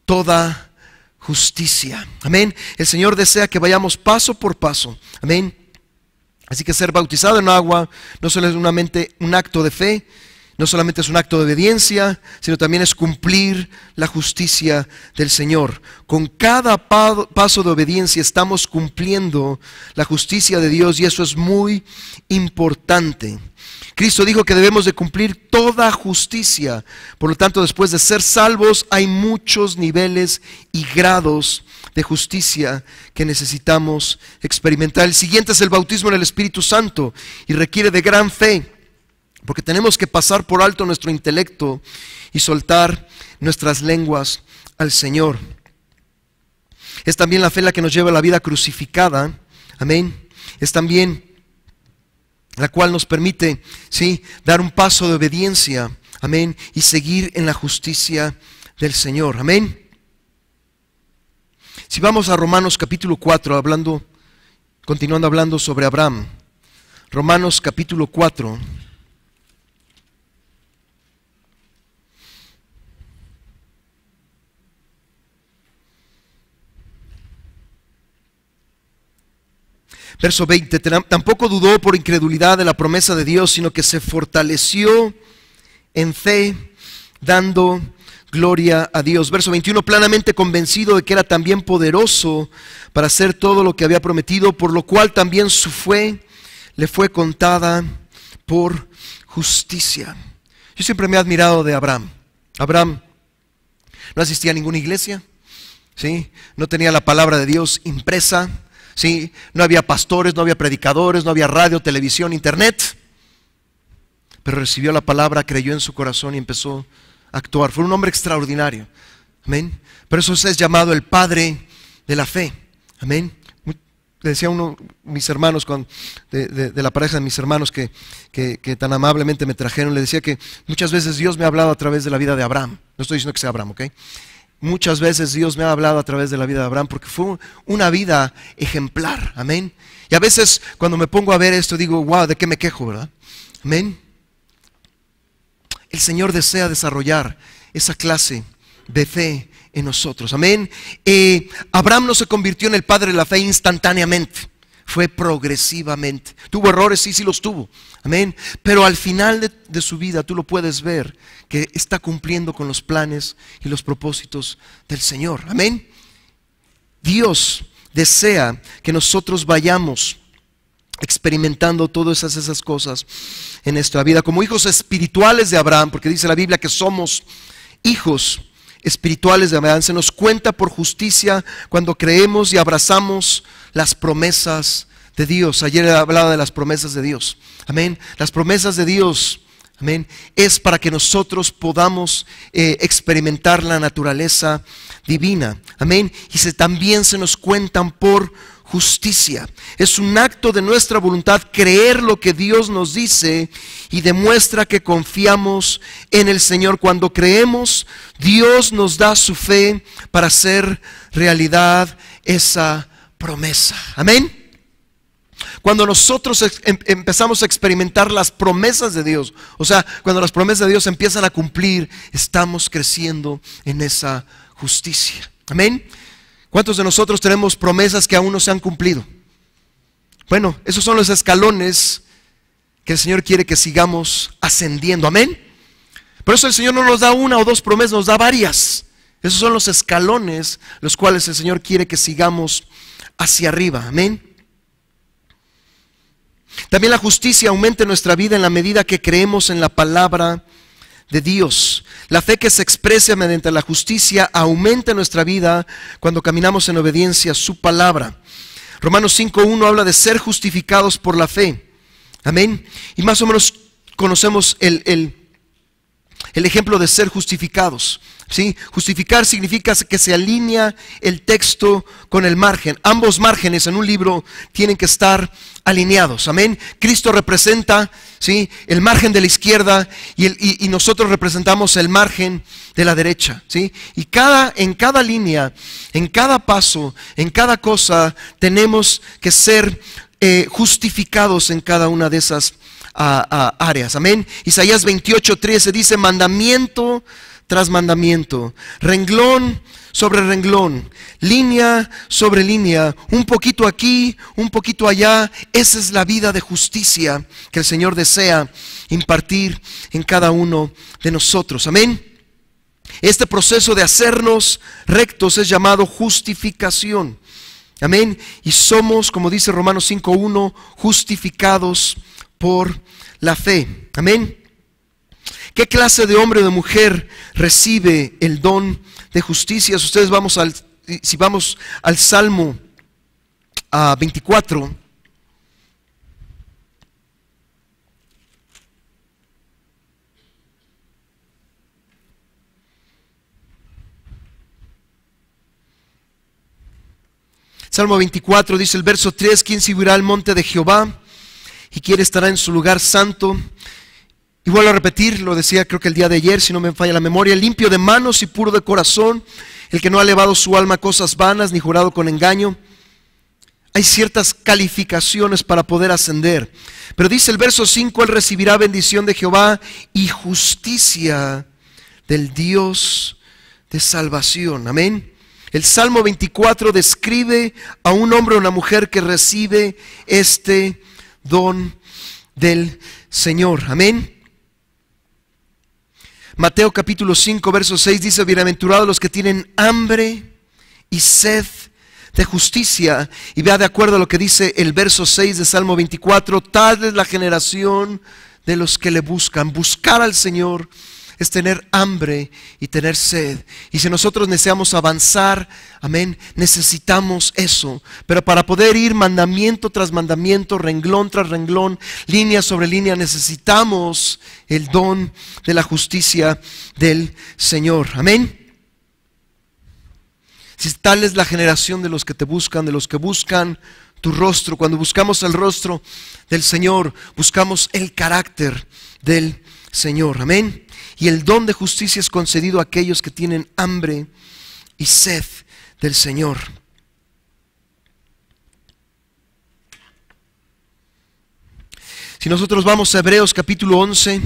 toda justicia. Amén. El Señor desea que vayamos paso por paso. Amén. Así que ser bautizado en agua no solo es un acto de fe, no solamente es un acto de obediencia, sino también es cumplir la justicia del Señor. Con cada paso de obediencia estamos cumpliendo la justicia de Dios, y eso es muy importante. Cristo dijo que debemos de cumplir toda justicia. Por lo tanto, después de ser salvos, hay muchos niveles y grados de justicia que necesitamos experimentar. El siguiente es el bautismo en el Espíritu Santo, y requiere de gran fe, porque tenemos que pasar por alto nuestro intelecto y soltar nuestras lenguas al Señor. Es también la fe la que nos lleva a la vida crucificada. Amén. Es también la cual nos permite, ¿sí?, dar un paso de obediencia. Amén. Y seguir en la justicia del Señor. Amén. Si vamos a Romanos capítulo 4, continuando hablando sobre Abraham. Romanos capítulo 4. Verso 20, tampoco dudó por incredulidad de la promesa de Dios, sino que se fortaleció en fe, dando gloria a Dios. Verso 21, plenamente convencido de que era también poderoso para hacer todo lo que había prometido, por lo cual también su fe le fue contada por justicia. Yo siempre me he admirado de Abraham. Abraham no asistía a ninguna iglesia, ¿sí? No tenía la palabra de Dios impresa. Sí, no había pastores, no había predicadores, no había radio, televisión, internet, pero recibió la palabra, creyó en su corazón y empezó a actuar. Fue un hombre extraordinario. Amén. Por eso es llamado el padre de la fe. Amén. Le decía uno, mis hermanos, de la pareja de mis hermanos que tan amablemente me trajeron, le decía que muchas veces Dios me ha hablado a través de la vida de Abraham. No estoy diciendo que sea Abraham, ¿ok? Muchas veces Dios me ha hablado a través de la vida de Abraham, porque fue una vida ejemplar. Amén. Y a veces cuando me pongo a ver esto digo, wow, ¿de qué me quejo, verdad? Amén. El Señor desea desarrollar esa clase de fe en nosotros. Amén. Abraham no se convirtió en el padre de la fe instantáneamente. Fue progresivamente. ¿Tuvo errores? Sí, sí los tuvo. Amén. Pero al final de su vida tú lo puedes ver que está cumpliendo con los planes y los propósitos del Señor. Amén. Dios desea que nosotros vayamos experimentando todas esas cosas en nuestra vida como hijos espirituales de Abraham, porque dice la Biblia que somos hijos espirituales de Abraham. Se nos cuenta por justicia cuando creemos y abrazamos las promesas de Dios. Ayer hablaba de las promesas de Dios. Amén. Las promesas de Dios, amén, es para que nosotros podamos experimentar la naturaleza divina. Amén. Y también se nos cuentan por justicia. Es un acto de nuestra voluntad creer lo que Dios nos dice y demuestra que confiamos en el Señor. Cuando creemos, Dios nos da su fe para hacer realidad esa promesa. Amén. Cuando nosotros empezamos a experimentar las promesas de Dios, o sea, cuando las promesas de Dios empiezan a cumplir, estamos creciendo en esa justicia. Amén. ¿Cuántos de nosotros tenemos promesas que aún no se han cumplido? Bueno, esos son los escalones que el Señor quiere que sigamos ascendiendo. Amén. Por eso el Señor no nos da una o dos promesas, nos da varias. Esos son los escalones los cuales el Señor quiere que sigamos hacia arriba. Amén. También la justicia aumenta en nuestra vida en la medida que creemos en la palabra de Dios. La fe que se expresa mediante la justicia aumenta en nuestra vida cuando caminamos en obediencia a su palabra. Romanos 5:1 habla de ser justificados por la fe. Amén. Y más o menos conocemos el ejemplo de ser justificados. ¿Sí? Justificar significa que se alinea el texto con el margen. Ambos márgenes en un libro tienen que estar alineados. Amén. Cristo representa, ¿sí?, el margen de la izquierda y nosotros representamos el margen de la derecha. ¿Sí? Y en cada línea, en cada paso, en cada cosa, tenemos que ser justificados en cada una de esas áreas. Amén. Isaías 28:13 dice: mandamiento tras mandamiento, renglón sobre renglón, línea sobre línea, un poquito aquí, un poquito allá. Esa es la vida de justicia que el Señor desea impartir en cada uno de nosotros. Amén. Este proceso de hacernos rectos es llamado justificación. Amén. Y somos, como dice Romanos 5:1, justificados por la fe. Amén. ¿Qué clase de hombre o de mujer recibe el don de justicia? Si vamos al Salmo 24. Salmo 24 dice el verso 3: ¿quién subirá al monte de Jehová? ¿Y quién estará en su lugar santo? Y vuelvo a repetir, lo decía creo que el día de ayer, si no me falla la memoria: limpio de manos y puro de corazón, el que no ha elevado su alma a cosas vanas ni jurado con engaño. Hay ciertas calificaciones para poder ascender, pero dice el verso 5: él recibirá bendición de Jehová y justicia del Dios de salvación. Amén. El Salmo 24 describe a un hombre o una mujer que recibe este don del Señor. Amén. Mateo capítulo 5 verso 6 dice: bienaventurados los que tienen hambre y sed de justicia. Y vea, de acuerdo a lo que dice el verso 6 de Salmo 24: tal es la generación de los que le buscan. Buscar al Señor es tener hambre y tener sed. Y si nosotros deseamos avanzar, amén, necesitamos eso. Pero para poder ir mandamiento tras mandamiento, renglón tras renglón, línea sobre línea, necesitamos el don de la justicia del Señor. Amén. Si tal es la generación de los que te buscan, de los que buscan tu rostro. Cuando buscamos el rostro del Señor, buscamos el carácter del Señor. Amén. Y el don de justicia es concedido a aquellos que tienen hambre y sed del Señor. Si nosotros vamos a Hebreos capítulo 11,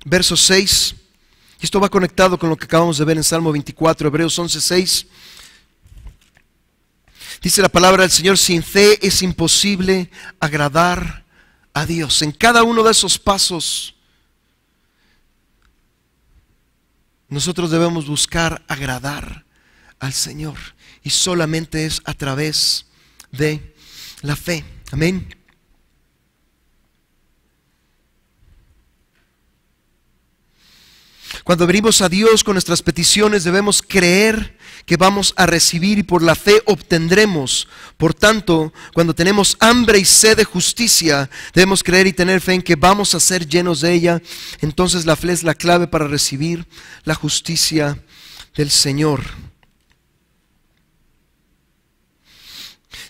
verso 6, y esto va conectado con lo que acabamos de ver en Salmo 24, Hebreos 11, 6. Dice la palabra del Señor: sin fe es imposible agradar a Dios. En cada uno de esos pasos nosotros debemos buscar agradar al Señor, y solamente es a través de la fe. Amén. Cuando venimos a Dios con nuestras peticiones, debemos creer que vamos a recibir y por la fe obtendremos. Por tanto, cuando tenemos hambre y sed de justicia, debemos creer y tener fe en que vamos a ser llenos de ella. Entonces la fe es la clave para recibir la justicia del Señor.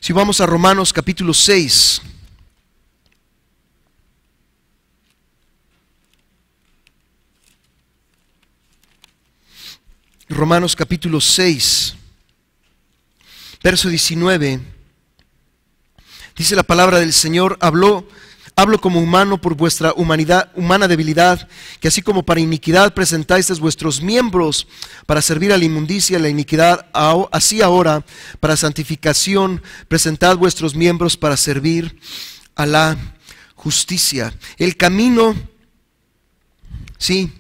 Si vamos a Romanos capítulo 6. Romanos capítulo 6, verso 19, dice la palabra del Señor: hablo como humano por vuestra humana debilidad, que así como para iniquidad presentáis vuestros miembros para servir a la inmundicia y a la iniquidad, así ahora para santificación presentad vuestros miembros para servir a la justicia. El camino, sí,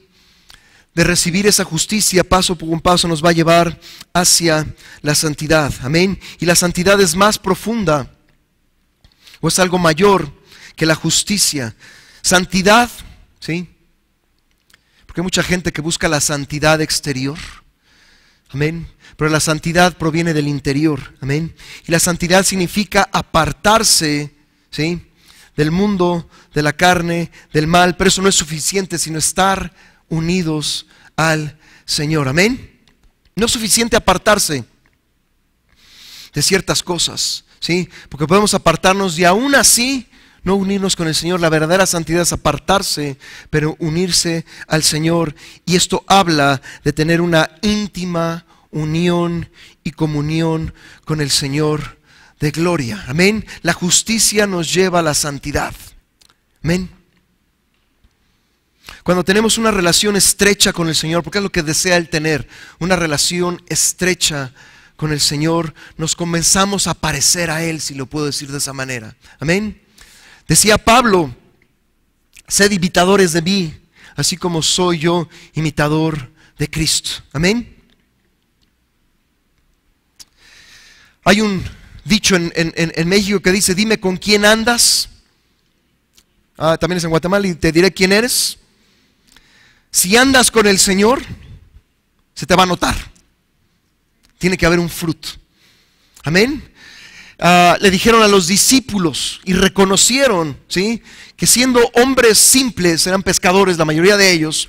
de recibir esa justicia paso por un paso nos va a llevar hacia la santidad. Amén. Y la santidad es más profunda, o es algo mayor que la justicia. Santidad, ¿sí? Porque hay mucha gente que busca la santidad exterior, amén, pero la santidad proviene del interior, amén, y la santidad significa apartarse, ¿sí?, del mundo, de la carne, del mal, pero eso no es suficiente, sino estar unidos al Señor, amén. No es suficiente apartarse de ciertas cosas, ¿sí?, porque podemos apartarnos y aún así no unirnos con el Señor. La verdadera santidad es apartarse, pero unirse al Señor, y esto habla de tener una íntima unión y comunión con el Señor de gloria, amén. La justicia nos lleva a la santidad, amén. Cuando tenemos una relación estrecha con el Señor, porque es lo que desea Él tener, una relación estrecha con el Señor, nos comenzamos a parecer a Él, si lo puedo decir de esa manera, amén. Decía Pablo, sed imitadores de mí, así como soy yo imitador de Cristo, amén. Hay un dicho en México que dice, dime con quién andas. También es en Guatemala, y te diré quién eres. Si andas con el Señor, se te va a notar. Tiene que haber un fruto, amén. Le dijeron a los discípulos y reconocieron, ¿sí?, que siendo hombres simples, eran pescadores la mayoría de ellos,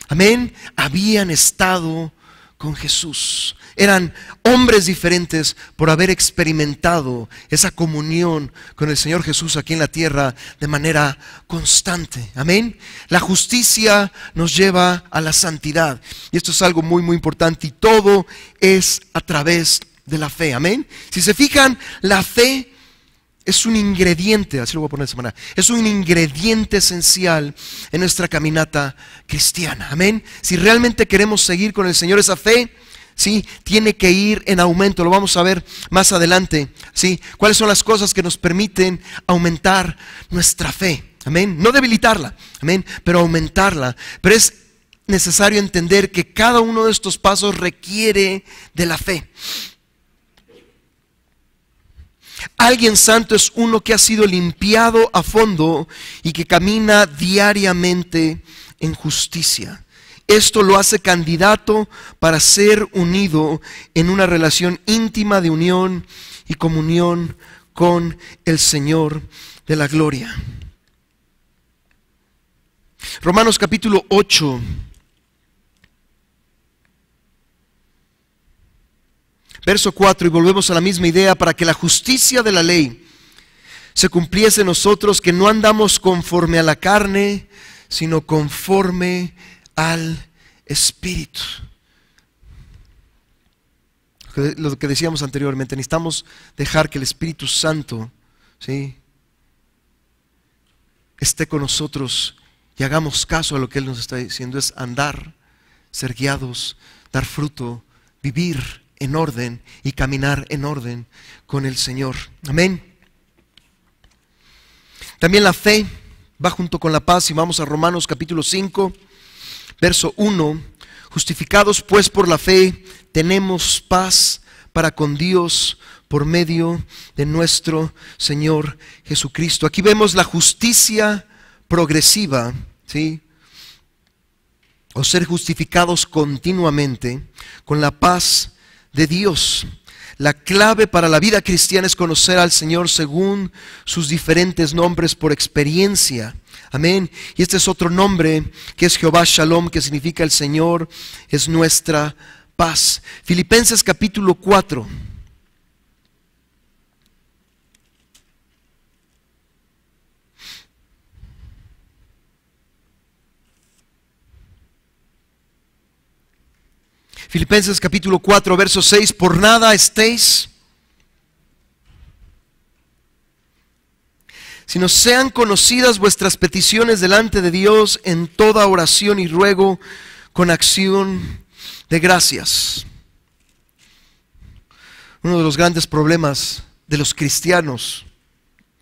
amén, habían estado con Jesús. Eran hombres diferentes por haber experimentado esa comunión con el Señor Jesús aquí en la tierra de manera constante, amén. La justicia nos lleva a la santidad, y esto es algo muy muy importante, y todo es a través de la fe, amén. Si se fijan, la fe es un ingrediente, así lo voy a poner de esta manera, es un ingrediente esencial en nuestra caminata cristiana, amén. Si realmente queremos seguir con el Señor, esa fe, sí, tiene que ir en aumento. Lo vamos a ver más adelante, sí, cuáles son las cosas que nos permiten aumentar nuestra fe, amén. No debilitarla, amén, pero aumentarla. Pero es necesario entender que cada uno de estos pasos requiere de la fe. Alguien santo es uno que ha sido limpiado a fondo y que camina diariamente en justicia. Esto lo hace candidato para ser unido en una relación íntima de unión y comunión con el Señor de la gloria. Romanos capítulo 8. Verso 4, y volvemos a la misma idea, para que la justicia de la ley se cumpliese en nosotros, que no andamos conforme a la carne, sino conforme al Espíritu. Lo que decíamos anteriormente, necesitamos dejar que el Espíritu Santo, ¿sí?, esté con nosotros y hagamos caso a lo que Él nos está diciendo. Es andar, ser guiados, dar fruto, vivir en orden y caminar en orden con el Señor, amén. También la fe va junto con la paz, y vamos a Romanos capítulo 5, verso 1. Justificados pues por la fe, tenemos paz para con Dios por medio de nuestro Señor Jesucristo. Aquí vemos la justicia progresiva, ¿sí?, o ser justificados continuamente con la paz de Dios. La clave para la vida cristiana es conocer al Señor según sus diferentes nombres por experiencia, amén. Y este es otro nombre, que es Jehová Shalom, que significa el Señor es nuestra paz. Filipenses capítulo 4. Filipenses capítulo 4, verso 6, por nada estéis, sino sean conocidas vuestras peticiones delante de Dios en toda oración y ruego con acción de gracias. Uno de los grandes problemas de los cristianos,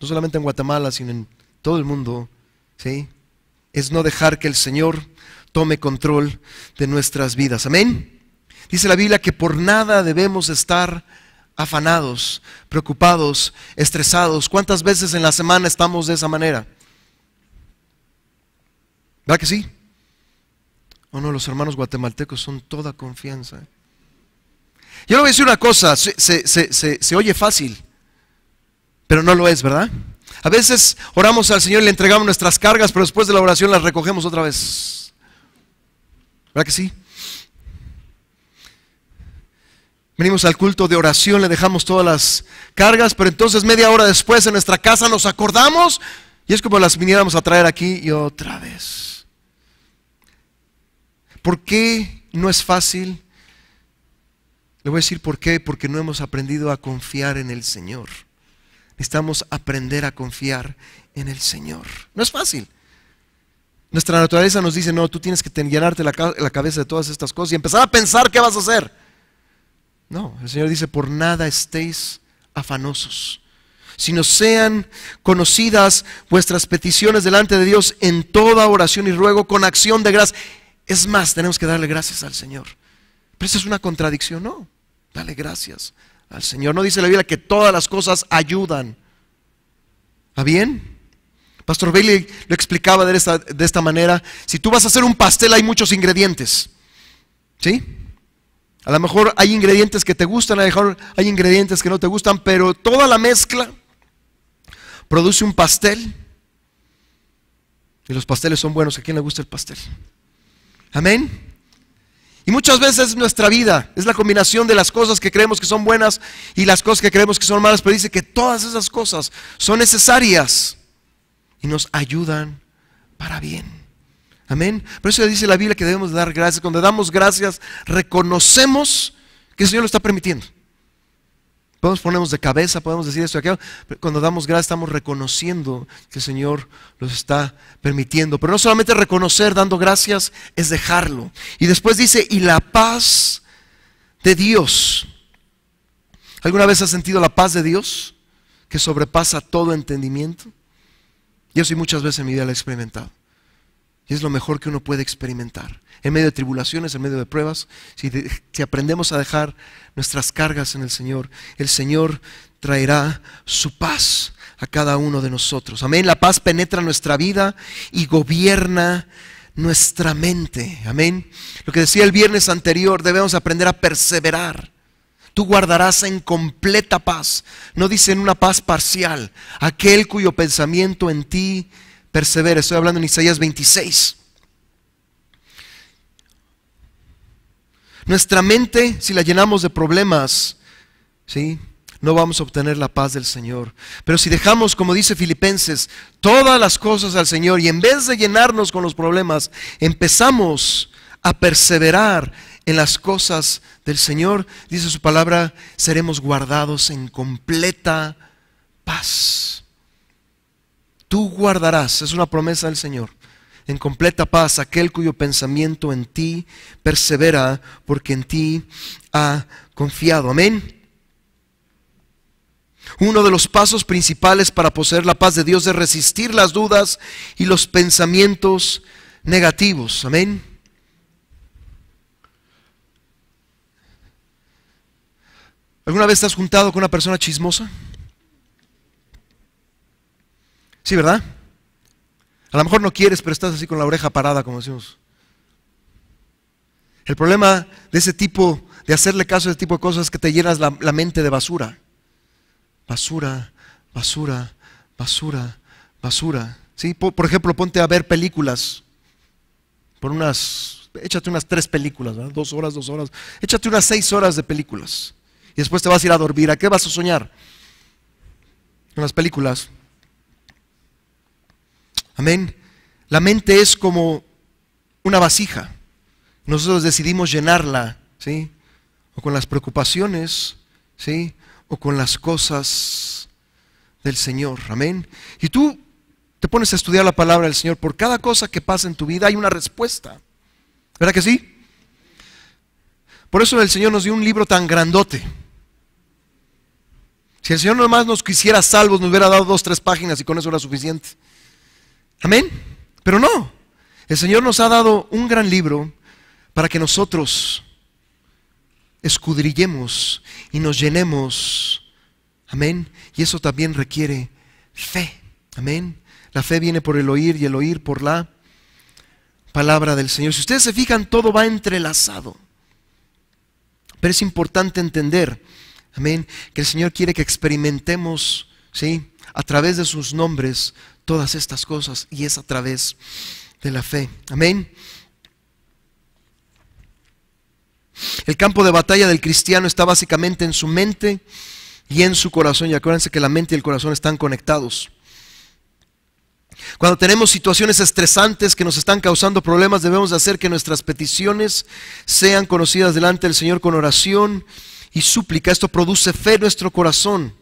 no solamente en Guatemala, sino en todo el mundo, ¿sí?, es no dejar que el Señor tome control de nuestras vidas, amén. Dice la Biblia que por nada debemos estar afanados, preocupados, estresados. ¿Cuántas veces en la semana estamos de esa manera? ¿Verdad que sí? Oh no, los hermanos guatemaltecos son toda confianza. Yo le voy a decir una cosa, se oye fácil, pero no lo es, ¿verdad? A veces oramos al Señor y le entregamos nuestras cargas, pero después de la oración las recogemos otra vez. ¿Verdad que sí? Venimos al culto de oración, le dejamos todas las cargas, pero entonces media hora después en nuestra casa nos acordamos y es como las viniéramos a traer aquí y otra vez. ¿Por qué no es fácil? Le voy a decir por qué, porque no hemos aprendido a confiar en el Señor. Necesitamos aprender a confiar en el Señor. No es fácil. Nuestra naturaleza nos dice, no, tú tienes que llenarte la cabeza de todas estas cosas y empezar a pensar qué vas a hacer. No, el Señor dice, por nada estéis afanosos, sino sean conocidas vuestras peticiones delante de Dios en toda oración y ruego con acción de gracias. Es más, tenemos que darle gracias al Señor. Pero eso es una contradicción, no. Dale gracias al Señor. No dice la Biblia que todas las cosas ayudan. ¿Va bien? Pastor Bailey lo explicaba de esta manera. Si tú vas a hacer un pastel hay muchos ingredientes. ¿Sí? A lo mejor hay ingredientes que te gustan, a lo mejor hay ingredientes que no te gustan, pero toda la mezcla produce un pastel. Y los pasteles son buenos. ¿A quién le gusta el pastel? Amén. Y muchas veces nuestra vida es la combinación de las cosas que creemos que son buenas y las cosas que creemos que son malas, pero dice que todas esas cosas son necesarias y nos ayudan para bien. Amén. Por eso dice la Biblia que debemos dar gracias. Cuando damos gracias, reconocemos que el Señor lo está permitiendo. Podemos ponernos de cabeza, podemos decir esto y aquello, pero cuando damos gracias estamos reconociendo que el Señor los está permitiendo. Pero no solamente reconocer dando gracias, es dejarlo. Y después dice, y la paz de Dios. ¿Alguna vez has sentido la paz de Dios que sobrepasa todo entendimiento? Yo sí muchas veces en mi vida la he experimentado. Y es lo mejor que uno puede experimentar. En medio de tribulaciones, en medio de pruebas, si aprendemos a dejar nuestras cargas en el Señor traerá su paz a cada uno de nosotros. Amén. La paz penetra nuestra vida y gobierna nuestra mente. Amén. Lo que decía el viernes anterior, debemos aprender a perseverar. Tú guardarás en completa paz. No dice en una paz parcial. Aquel cuyo pensamiento en ti persevera. Estoy hablando en Isaías 26. Nuestra mente, si la llenamos de problemas, ¿sí?, no vamos a obtener la paz del Señor. Pero si dejamos, como dice Filipenses, todas las cosas al Señor y en vez de llenarnos con los problemas, empezamos a perseverar en las cosas del Señor, dice su palabra, seremos guardados en completa paz. Tú guardarás, es una promesa del Señor, en completa paz aquel cuyo pensamiento en ti persevera, porque en ti ha confiado. Amén. Uno de los pasos principales para poseer la paz de Dios es resistir las dudas y los pensamientos negativos. Amén. ¿Alguna vez te has juntado con una persona chismosa? Sí, ¿verdad? A lo mejor no quieres, pero estás así con la oreja parada, como decimos. El problema de ese tipo, de hacerle caso a ese tipo de cosas, es que te llenas la mente de basura. Basura, basura, basura, basura. ¿Sí? Por ejemplo, ponte a ver películas. Échate unas 3 películas, ¿verdad? 2 horas. Échate unas 6 horas de películas. Y después te vas a ir a dormir. ¿A qué vas a soñar? Con las películas. Amén. La mente es como una vasija. Nosotros decidimos llenarla, ¿sí?, o con las preocupaciones, ¿sí?, o con las cosas del Señor. Amén. Y tú te pones a estudiar la palabra del Señor. Por cada cosa que pasa en tu vida hay una respuesta. ¿Verdad que sí? Por eso el Señor nos dio un libro tan grandote. Si el Señor nomás nos quisiera salvos, nos hubiera dado 2, 3 páginas y con eso era suficiente. Amén. Pero no. El Señor nos ha dado un gran libro para que nosotros escudriñemos y nos llenemos. Amén. Y eso también requiere fe. Amén. La fe viene por el oír y el oír por la palabra del Señor. Si ustedes se fijan, todo va entrelazado. Pero es importante entender, amén, que el Señor quiere que experimentemos, ¿sí?, a través de sus nombres todas estas cosas, y es a través de la fe. Amén. El campo de batalla del cristiano está básicamente en su mente y en su corazón. Y acuérdense que la mente y el corazón están conectados. Cuando tenemos situaciones estresantes que nos están causando problemas, debemos de hacer que nuestras peticiones sean conocidas delante del Señor con oración y súplica. Esto produce fe en nuestro corazón.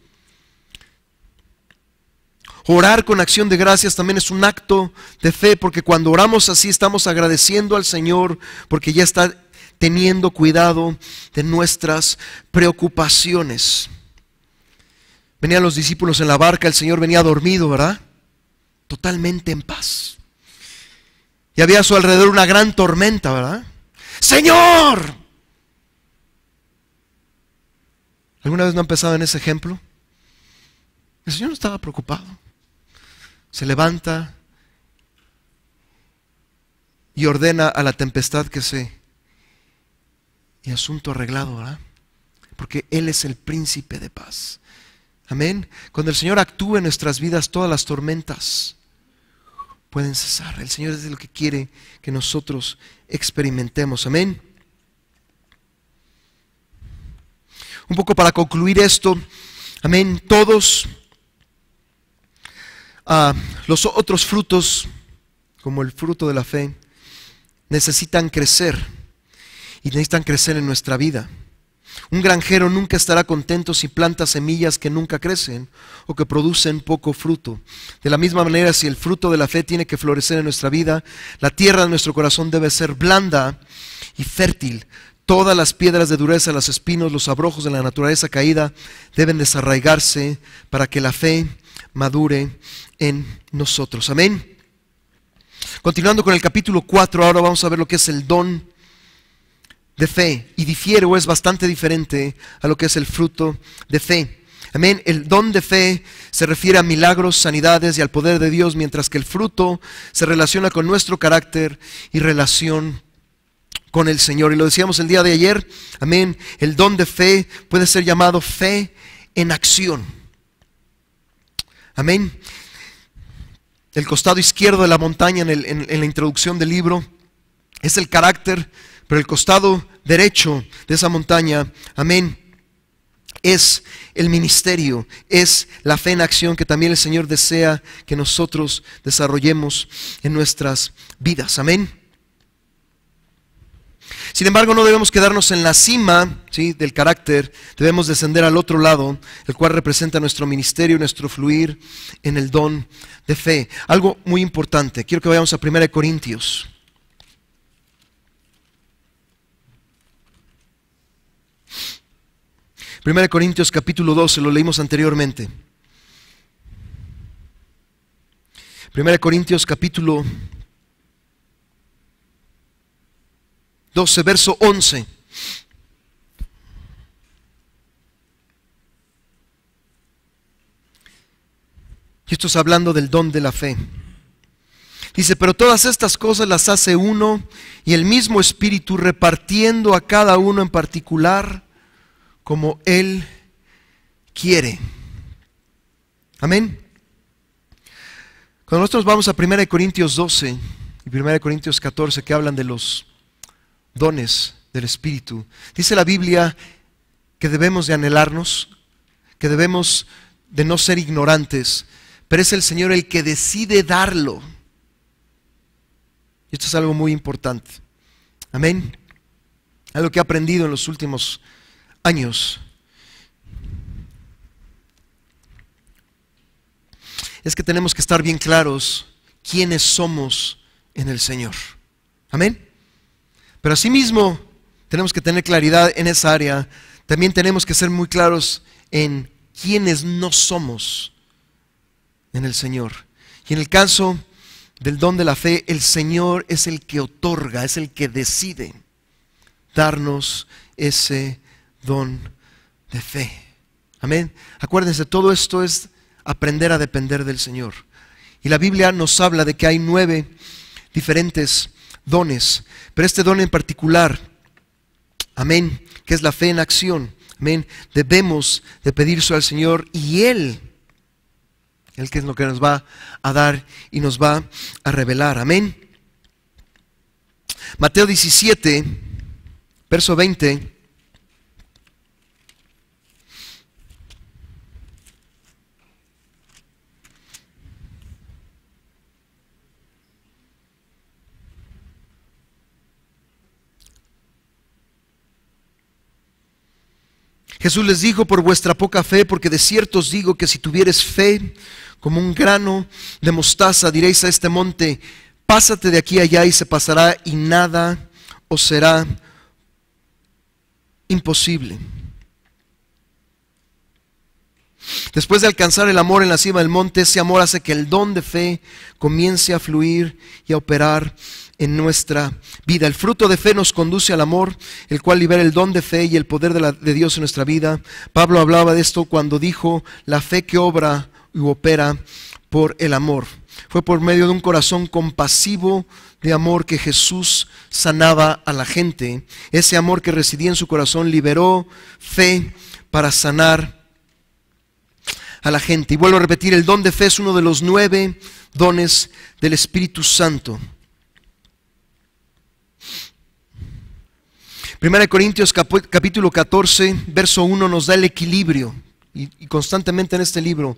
Orar con acción de gracias también es un acto de fe, porque cuando oramos así estamos agradeciendo al Señor porque ya está teniendo cuidado de nuestras preocupaciones. Venían los discípulos en la barca, el Señor venía dormido, ¿verdad? Totalmente en paz. Y había a su alrededor una gran tormenta, ¿verdad? ¡Señor! ¿Alguna vez no han pensado en ese ejemplo? El Señor no estaba preocupado. Se levanta y ordena a la tempestad que se... Y asunto arreglado, ¿verdad? Porque Él es el príncipe de paz. Amén. Cuando el Señor actúe en nuestras vidas, todas las tormentas pueden cesar. El Señor es lo que quiere que nosotros experimentemos. Amén. Un poco para concluir esto. Amén. Todos los otros frutos, como el fruto de la fe, necesitan crecer. Y necesitan crecer en nuestra vida. Un granjero nunca estará contento si planta semillas que nunca crecen o que producen poco fruto. De la misma manera, si el fruto de la fe tiene que florecer en nuestra vida, la tierra de nuestro corazón debe ser blanda y fértil. Todas las piedras de dureza, los espinos, los abrojos de la naturaleza caída deben desarraigarse para que la fe madure en nosotros. Amén. Continuando con el capítulo 4, ahora vamos a ver lo que es el don de fe, y difiere o es bastante diferente a lo que es el fruto de fe. Amén. El don de fe se refiere a milagros, sanidades y al poder de Dios, mientras que el fruto se relaciona con nuestro carácter y relación con el Señor. Y lo decíamos el día de ayer, amén, el don de fe puede ser llamado fe en acción. Amén. El costado izquierdo de la montaña en la introducción del libro es el carácter, pero el costado derecho de esa montaña, amén, es el ministerio, es la fe en acción que también el Señor desea que nosotros desarrollemos en nuestras vidas. Amén. Sin embargo, no debemos quedarnos en la cima, ¿sí?, del carácter. Debemos descender al otro lado, el cual representa nuestro ministerio, nuestro fluir en el don de fe. Algo muy importante, quiero que vayamos a 1 Corintios. 1 Corintios capítulo 12, lo leímos anteriormente. 1 Corintios capítulo 12, verso 11. Y esto es hablando del don de la fe. Dice, pero todas estas cosas las hace uno y el mismo Espíritu, repartiendo a cada uno en particular como Él quiere. Amén. Cuando nosotros vamos a 1 Corintios 12 y 1 Corintios 14, que hablan de los dones del Espíritu, dice la Biblia que debemos de anhelarnos, que debemos de no ser ignorantes, pero es el Señor el que decide darlo. Y esto es algo muy importante. Amén. Algo que he aprendido en los últimos años es que tenemos que estar bien claros quiénes somos en el Señor. Amén. Pero asimismo tenemos que tener claridad en esa área. También tenemos que ser muy claros en quiénes no somos en el Señor. Y en el caso del don de la fe, el Señor es el que otorga, es el que decide darnos ese don de fe. Amén. Acuérdense, todo esto es aprender a depender del Señor. Y la Biblia nos habla de que hay 9 diferentes dones, pero este don en particular, amén, que es la fe en acción, amén, debemos de pedírselo al Señor y Él que es lo que nos va a dar y nos va a revelar, amén. Mateo 17, verso 20. Jesús les dijo: por vuestra poca fe, porque de cierto os digo que si tuvieres fe como un grano de mostaza, diréis a este monte: pásate de aquí a allá, y se pasará, y nada os será imposible. Después de alcanzar el amor en la cima del monte, ese amor hace que el don de fe comience a fluir y a operar en nuestra vida. El fruto de fe nos conduce al amor, el cual libera el don de fe y el poder de Dios en nuestra vida. Pablo hablaba de esto cuando dijo: la fe que obra y opera por el amor. Fue por medio de un corazón compasivo de amor que Jesús sanaba a la gente. Ese amor que residía en su corazón liberó fe para sanar a la gente. Y vuelvo a repetir, el don de fe es uno de los 9 dones del Espíritu Santo. 1 Corintios capítulo 14, verso 1 nos da el equilibrio. Y constantemente en este libro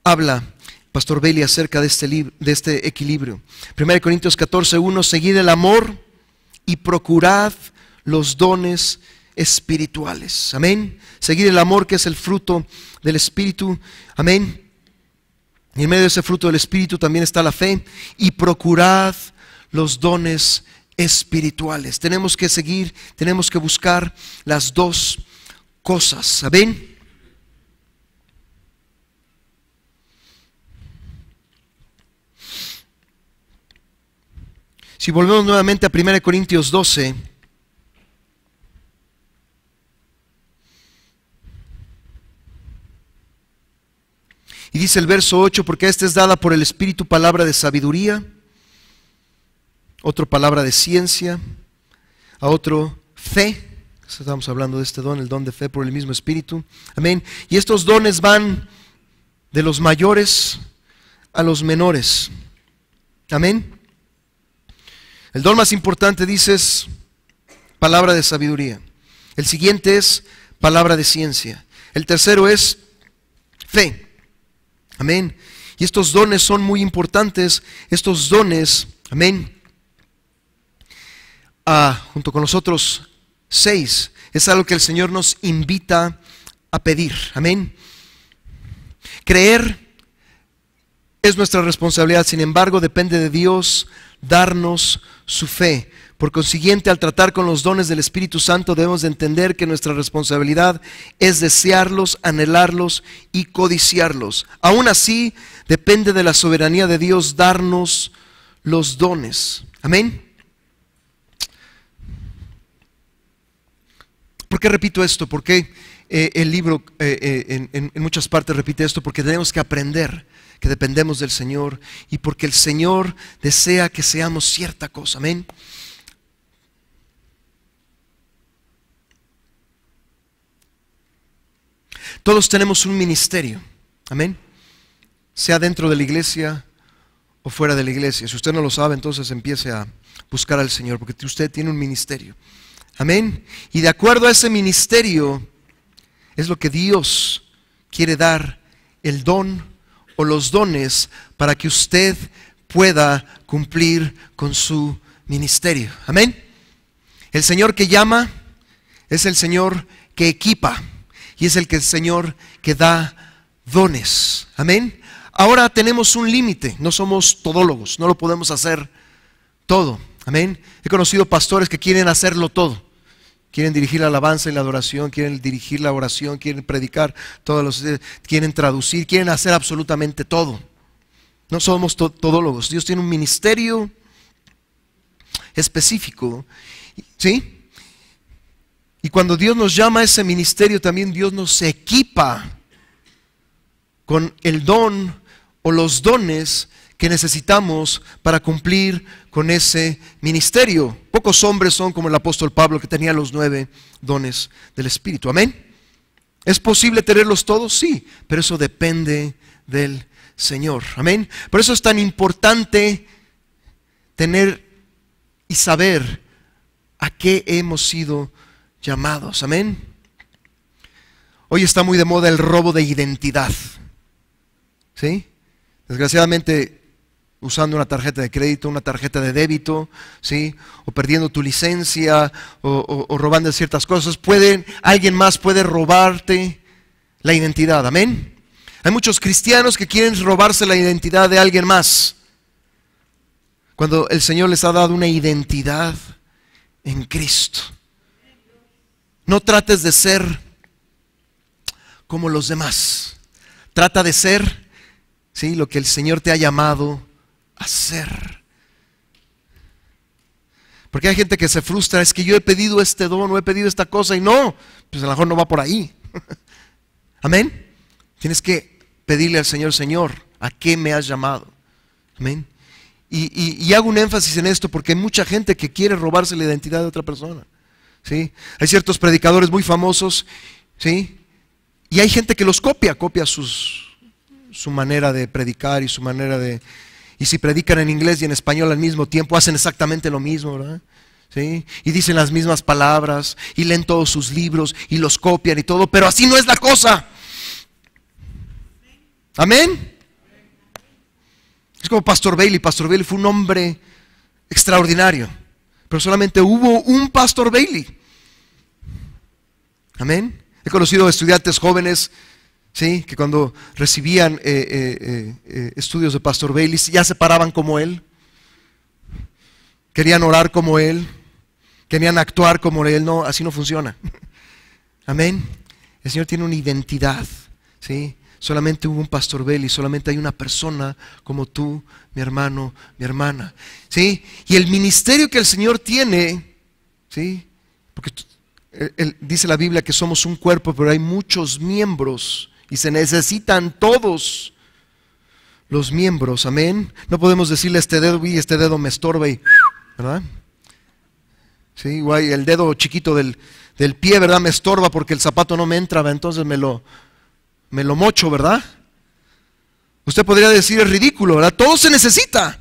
habla Pastor Bailey acerca de este equilibrio. 1 Corintios 14, 1: seguid el amor y procurad los dones espirituales. Amén. Seguid el amor, que es el fruto del Espíritu. Amén. Y en medio de ese fruto del Espíritu también está la fe. Y procurad los dones espirituales. Tenemos que seguir, tenemos que buscar las dos cosas. Amén. Si volvemos nuevamente a 1 Corintios 12, y dice el verso 8: porque esta es dada por el Espíritu palabra de sabiduría, otro palabra de ciencia, a otro fe. Estamos hablando de este don, el don de fe por el mismo Espíritu. Amén. Y estos dones van de los mayores a los menores. Amén. El don más importante, dices, palabra de sabiduría. El siguiente es palabra de ciencia. El tercero es fe. Amén. Y estos dones son muy importantes. Estos dones, amén, junto con los otros 6, es algo que el Señor nos invita a pedir. Amén. Creer es nuestra responsabilidad, sin embargo depende de Dios darnos su fe. Por consiguiente, al tratar con los dones del Espíritu Santo, debemos de entender que nuestra responsabilidad es desearlos, anhelarlos y codiciarlos. Aún así, depende de la soberanía de Dios darnos los dones. Amén. ¿Por qué repito esto? Porque el libro en muchas partes repite esto, porque tenemos que aprender que dependemos del Señor y porque el Señor desea que seamos cierta cosa. Amén. Todos tenemos un ministerio. Amén. Sea dentro de la iglesia o fuera de la iglesia. Si usted no lo sabe, entonces empiece a buscar al Señor, porque usted tiene un ministerio. Amén. Y de acuerdo a ese ministerio es lo que Dios quiere dar, el don o los dones, para que usted pueda cumplir con su ministerio. Amén. El Señor que llama es el Señor que equipa y es el Señor que da dones. Amén. Ahora tenemos un límite, no somos todólogos, no lo podemos hacer todo. Amén. He conocido pastores que quieren hacerlo todo. Quieren dirigir la alabanza y la adoración, quieren dirigir la oración, quieren predicar, quieren traducir, quieren hacer absolutamente todo. No somos todólogos. Dios tiene un ministerio específico, ¿sí? Y cuando Dios nos llama a ese ministerio, también Dios nos equipa con el don o los dones que necesitamos para cumplir con ese ministerio. Pocos hombres son como el apóstol Pablo, que tenía los 9 dones del Espíritu. Amén. ¿Es posible tenerlos todos? Sí, pero eso depende del Señor. Amén. Por eso es tan importante tener y saber a qué hemos sido llamados. Amén. Hoy está muy de moda el robo de identidad. ¿Sí? Desgraciadamente, usando una tarjeta de crédito, una tarjeta de débito, ¿sí? O perdiendo tu licencia, o robando ciertas cosas, alguien más puede robarte la identidad. Amén. Hay muchos cristianos que quieren robarse la identidad de alguien más, cuando el Señor les ha dado una identidad en Cristo. No trates de ser como los demás. Trata de ser, ¿sí?, lo que el Señor te ha llamado a ser. Porque hay gente que se frustra, es que yo he pedido este don, o he pedido esta cosa, y no, pues a lo mejor no va por ahí. Amén. Tienes que pedirle al Señor: Señor, ¿a qué me has llamado? Amén. Y hago un énfasis en esto porque hay mucha gente que quiere robarse la identidad de otra persona, ¿sí? Hay ciertos predicadores muy famosos, ¿sí? Y hay gente que los copia su manera de predicar y su manera de... Y si predican en inglés y en español al mismo tiempo, hacen exactamente lo mismo, ¿verdad? ¿Sí? Y dicen las mismas palabras, y leen todos sus libros, y los copian y todo, pero así no es la cosa. Amén. Es como Pastor Bailey. Pastor Bailey fue un hombre extraordinario, pero solamente hubo un Pastor Bailey. Amén. He conocido estudiantes jóvenes, ¿sí?, que cuando recibían estudios de Pastor Bailey ya se paraban como él, querían orar como él, querían actuar como él. No, así no funciona. Amén. El Señor tiene una identidad, ¿sí? Solamente hubo un Pastor Bailey, solamente hay una persona como tú, mi hermano, mi hermana, ¿sí? Y el ministerio que el Señor tiene, ¿sí?, porque dice la Biblia que somos un cuerpo, pero hay muchos miembros y se necesitan todos los miembros. Amén. No podemos decirle a este dedo me estorba, ¿verdad? Sí, guay, el dedo chiquito del pie, ¿verdad?, me estorba porque el zapato no me entra, ¿verdad? Entonces me lo mocho, ¿verdad? Usted podría decir, es ridículo, ¿verdad? Todo se necesita.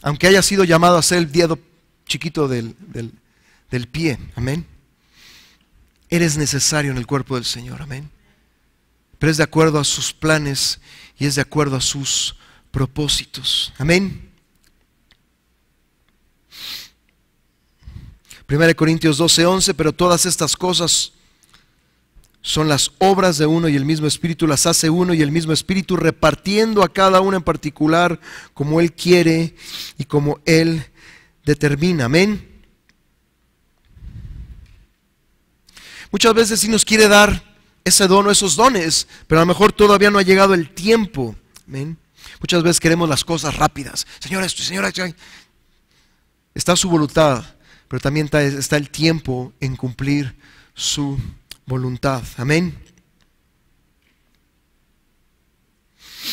Aunque haya sido llamado a ser el dedo chiquito del pie. Amén. Eres necesario en el cuerpo del Señor. Amén. Pero es de acuerdo a sus planes y es de acuerdo a sus propósitos. Amén. 1 Corintios 12:11, pero todas estas cosas son las obras de uno y el mismo Espíritu, las hace uno y el mismo Espíritu, repartiendo a cada uno en particular como Él quiere y como Él determina. Amén. Muchas veces sí nos quiere dar ese don o esos dones, pero a lo mejor todavía no ha llegado el tiempo. Amén. Muchas veces queremos las cosas rápidas. Señor, esto, Señor, esto. Está su voluntad, pero también está el tiempo en cumplir su voluntad. Amén.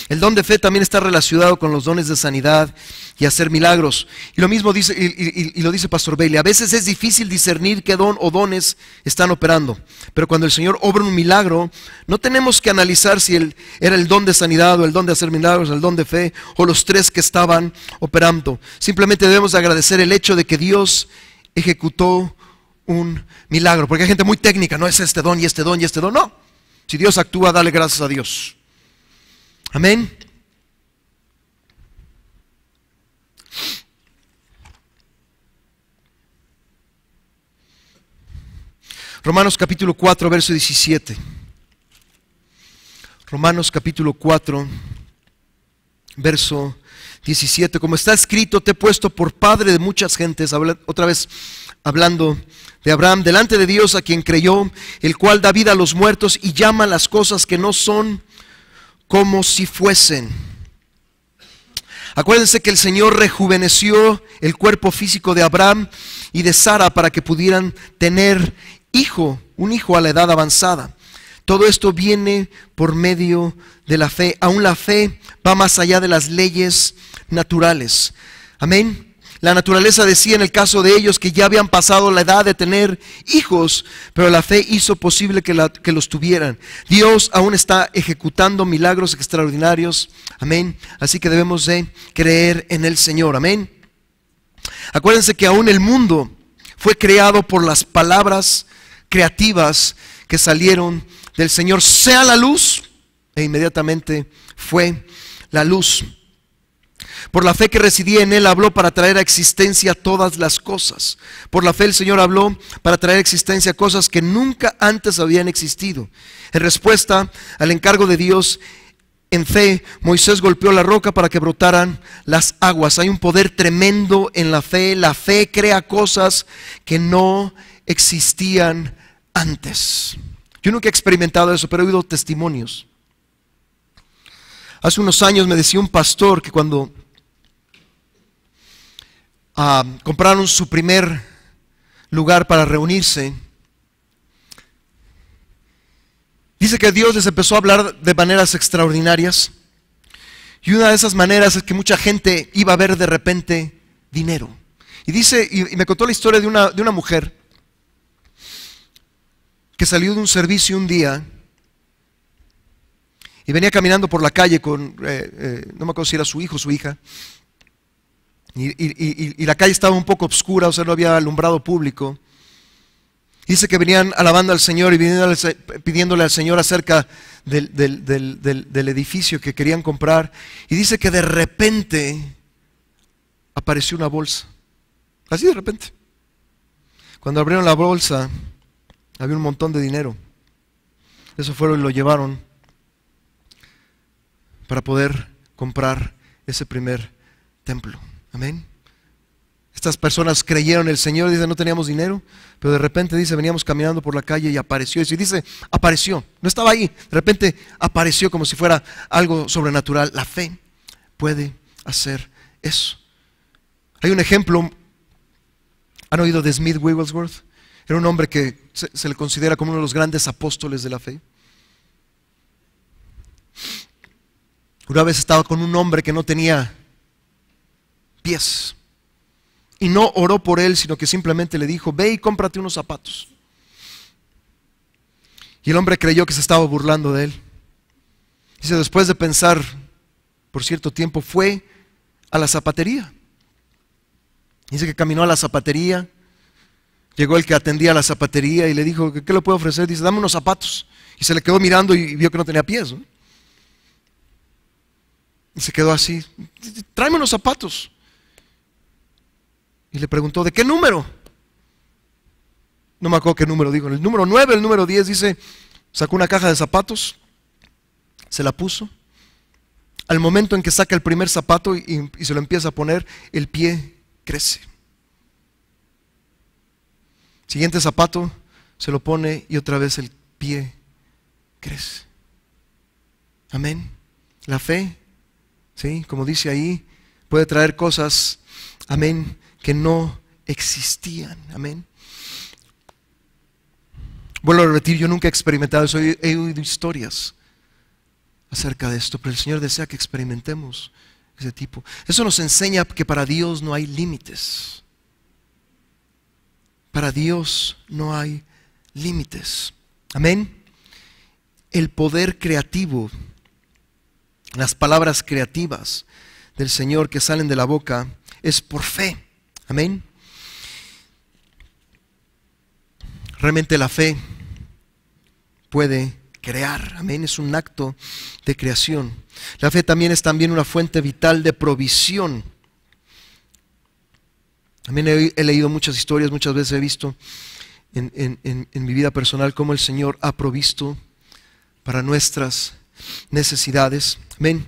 El don de fe también está relacionado con los dones de sanidad y hacer milagros. Y lo mismo dice, y lo dice Pastor Bailey. A veces es difícil discernir qué don o dones están operando. Pero cuando el Señor obra un milagro, no tenemos que analizar si era el don de sanidad o el don de hacer milagros, el don de fe o los tres que estaban operando. Simplemente debemos agradecer el hecho de que Dios ejecutó un milagro. Porque hay gente muy técnica, no es este don y este don y este don. No. Si Dios actúa, dale gracias a Dios. Amén. Romanos capítulo 4, verso 17. Romanos capítulo 4, verso 17. Como está escrito, te he puesto por padre de muchas gentes. Otra vez hablando de Abraham, delante de Dios a quien creyó, el cual da vida a los muertos y llama las cosas que no son como si fuesen. Acuérdense que el Señor rejuveneció el cuerpo físico de Abraham y de Sara para que pudieran tener un hijo a la edad avanzada. Todo esto viene por medio de la fe. Aún la fe va más allá de las leyes naturales. Amén. La naturaleza decía en el caso de ellos que ya habían pasado la edad de tener hijos, pero la fe hizo posible que los tuvieran. Dios aún está ejecutando milagros extraordinarios. Amén. Así que debemos de creer en el Señor. Amén. Acuérdense que aún el mundo fue creado por las palabras creativas que salieron del Señor. Sea la luz, e inmediatamente fue la luz. Por la fe que residía en Él, habló para traer a existencia todas las cosas. Por la fe el Señor habló para traer a existencia cosas que nunca antes habían existido. En respuesta al encargo de Dios, en fe, Moisés golpeó la roca para que brotaran las aguas. Hay un poder tremendo en la fe. La fe crea cosas que no existían antes. Yo nunca he experimentado eso, pero he oído testimonios. Hace unos años me decía un pastor que cuando compraron su primer lugar para reunirse, dice que Dios les empezó a hablar de maneras extraordinarias, y una de esas maneras es que mucha gente iba a ver de repente dinero. Y dice, y me contó la historia de una mujer que salió de un servicio un día y venía caminando por la calle con, no me acuerdo si era su hijo o su hija, y la calle estaba un poco oscura, o sea, no había alumbrado público. Dice que venían alabando al Señor y pidiéndole al Señor acerca del edificio que querían comprar. Y dice que de repente apareció una bolsa, así de repente. Cuando abrieron la bolsa, había un montón de dinero. Eso fueron y lo llevaron para poder comprar ese primer templo. Amén. Estas personas creyeron en el Señor, dice, no teníamos dinero, pero de repente dice, veníamos caminando por la calle y apareció. Y dice, apareció, no estaba ahí, de repente apareció como si fuera algo sobrenatural. La fe puede hacer eso. Hay un ejemplo, ¿han oído de Smith Wigglesworth? Era un hombre que se le considera como uno de los grandes apóstoles de la fe. Una vez estaba con un hombre que no tenía pies, y no oró por él, sino que simplemente le dijo, ve y cómprate unos zapatos. Y el hombre creyó que se estaba burlando de él. Dice, después de pensar por cierto tiempo, fue a la zapatería. Dice que caminó a la zapatería, llegó el que atendía a la zapatería y le dijo, ¿qué le puedo ofrecer? Dice, dame unos zapatos. Y se le quedó mirando y vio que no tenía pies, ¿no? Y se quedó así, tráeme unos zapatos. Y le preguntó, ¿de qué número? No me acuerdo qué número dijo, el número 9, el número 10, dice, sacó una caja de zapatos, se la puso. Al momento en que saca el primer zapato y se lo empieza a poner, el pie crece. Siguiente zapato, se lo pone y otra vez el pie crece. Amén. La fe, ¿sí? Como dice ahí, puede traer cosas, amén, que no existían. Amén. Vuelvo a repetir, yo nunca he experimentado eso, he oído historias acerca de esto, pero el Señor desea que experimentemos ese tipo. Eso nos enseña que para Dios no hay límites. Para Dios no hay límites. Amén. El poder creativo, las palabras creativas del Señor que salen de la boca es por fe. Amén. Realmente la fe puede crear. Amén. Es un acto de creación. La fe también es una fuente vital de provisión. También he leído muchas historias, muchas veces he visto en mi vida personal cómo el Señor ha provisto para nuestras necesidades. Amén.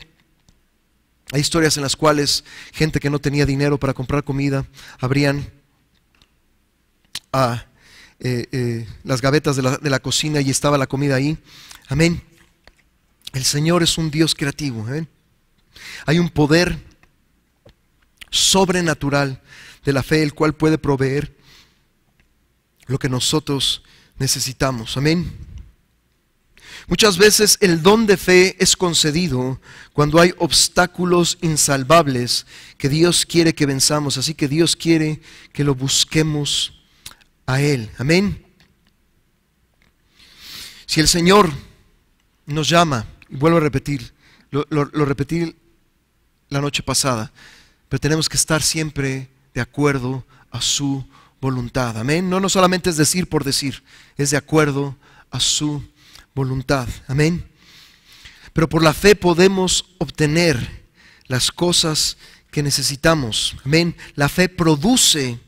Hay historias en las cuales gente que no tenía dinero para comprar comida abrían las gavetas de la cocina y estaba la comida ahí. Amén. El Señor es un Dios creativo. Amén. Hay un poder sobrenatural de la fe, el cual puede proveer lo que nosotros necesitamos. Amén. Muchas veces el don de fe es concedido cuando hay obstáculos insalvables que Dios quiere que venzamos. Así que Dios quiere que lo busquemos a Él. Amén. Si el Señor nos llama, y vuelvo a repetir, lo repetí la noche pasada, pero tenemos que estar siempre de acuerdo a su voluntad. Amén. No solamente es decir por decir, es de acuerdo a su voluntad. Amén. Pero por la fe podemos obtener las cosas que necesitamos. Amén. La fe produce.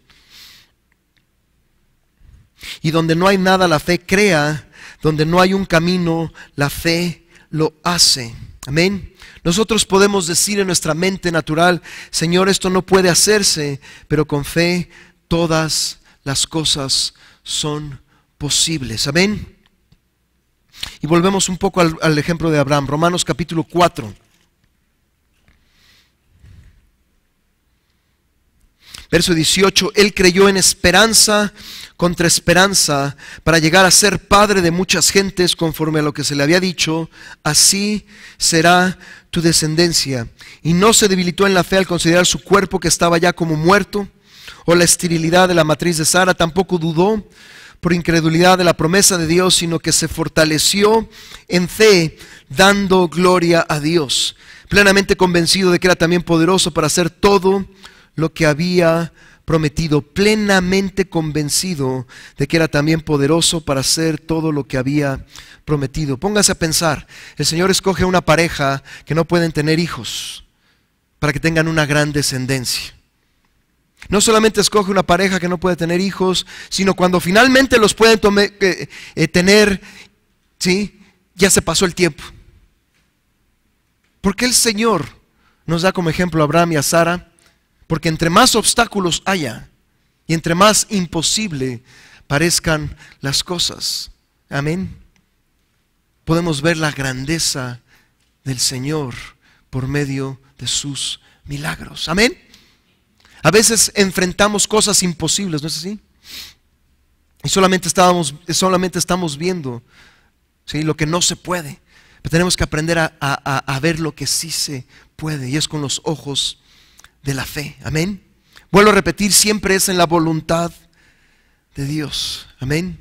Y donde no hay nada, la fe crea. Donde no hay un camino, la fe lo hace. Amén. Nosotros podemos decir en nuestra mente natural: Señor, esto no puede hacerse, pero con fe todas las cosas son posibles. Amén. Y volvemos un poco al ejemplo de Abraham. Romanos capítulo 4. Verso 18, él creyó en esperanza contra esperanza para llegar a ser padre de muchas gentes, conforme a lo que se le había dicho: así será tu descendencia. Y no se debilitó en la fe al considerar su cuerpo que estaba ya como muerto, o la esterilidad de la matriz de Sara. Tampoco dudó por incredulidad de la promesa de Dios, sino que se fortaleció en fe, dando gloria a Dios, plenamente convencido de que era también poderoso para hacer todo lo que había prometido. Plenamente convencido de que era también poderoso para hacer todo lo que había prometido. Póngase a pensar, el Señor escoge una pareja que no pueden tener hijos para que tengan una gran descendencia. No solamente escoge una pareja que no puede tener hijos, sino cuando finalmente los pueden tener, ¿sí?, ya se pasó el tiempo. ¿Por qué el Señor nos da como ejemplo a Abraham y a Sara? Porque entre más obstáculos haya y entre más imposible parezcan las cosas, amén, podemos ver la grandeza del Señor por medio de sus milagros. Amén. A veces enfrentamos cosas imposibles, ¿no es así? Y solamente estamos viendo, ¿sí?, lo que no se puede. Pero tenemos que aprender a ver lo que sí se puede, y es con los ojos de la fe. Amén. Vuelvo a repetir, siempre es en la voluntad de Dios. Amén.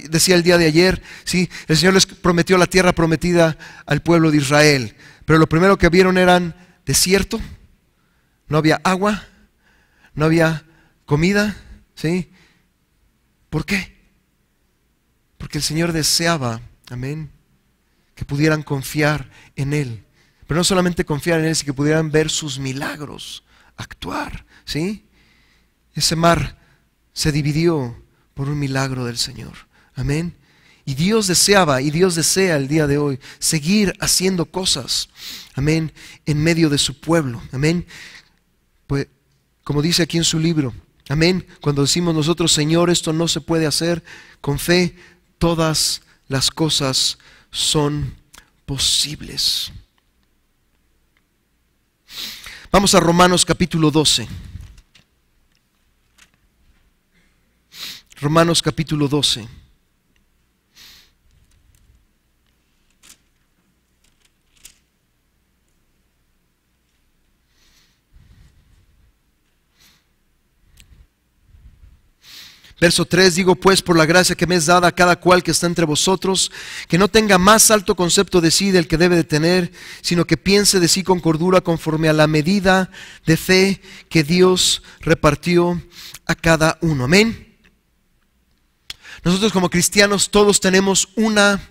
Decía el día de ayer, ¿sí?, el Señor les prometió la tierra prometida al pueblo de Israel, pero lo primero que vieron eran desierto, no había agua, no había comida, ¿sí? ¿Por qué? Porque el Señor deseaba, amén, que pudieran confiar en Él. Pero no solamente confiar en Él, sino que pudieran ver sus milagros actuar, ¿sí? Ese mar se dividió por un milagro del Señor. Amén. Y Dios deseaba, y Dios desea el día de hoy seguir haciendo cosas, amén, en medio de su pueblo. Amén. Pues, como dice aquí en su libro, amén, cuando decimos nosotros: Señor, esto no se puede hacer, con fe todas las cosas son posibles. Vamos a Romanos capítulo 12. Romanos capítulo 12. Verso 3, digo pues, por la gracia que me es dada a cada cual que está entre vosotros, que no tenga más alto concepto de sí del que debe de tener, sino que piense de sí con cordura, conforme a la medida de fe que Dios repartió a cada uno. Amén. Nosotros como cristianos todos tenemos una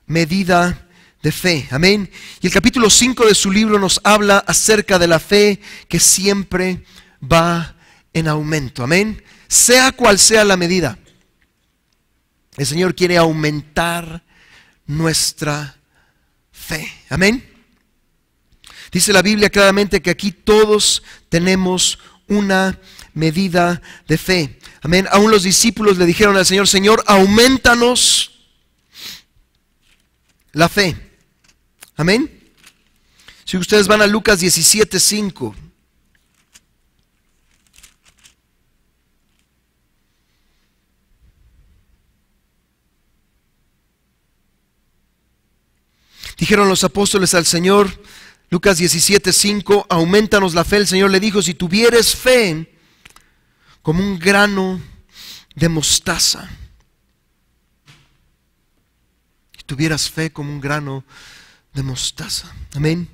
medida de fe. Amén. Y el capítulo 5 de su libro nos habla acerca de la fe que siempre va en aumento. Amén. Sea cual sea la medida, el Señor quiere aumentar nuestra fe. Amén. Dice la Biblia claramente que aquí todos tenemos una medida de fe. Amén. Aún los discípulos le dijeron al Señor: Señor, aumentanos la fe. Amén. Si ustedes van a Lucas 17:5. Dijeron los apóstoles al Señor, Lucas 17:5, aumentanos la fe. El Señor le dijo, si tuvieres fe como un grano de mostaza. Si tuvieras fe como un grano de mostaza. Amén.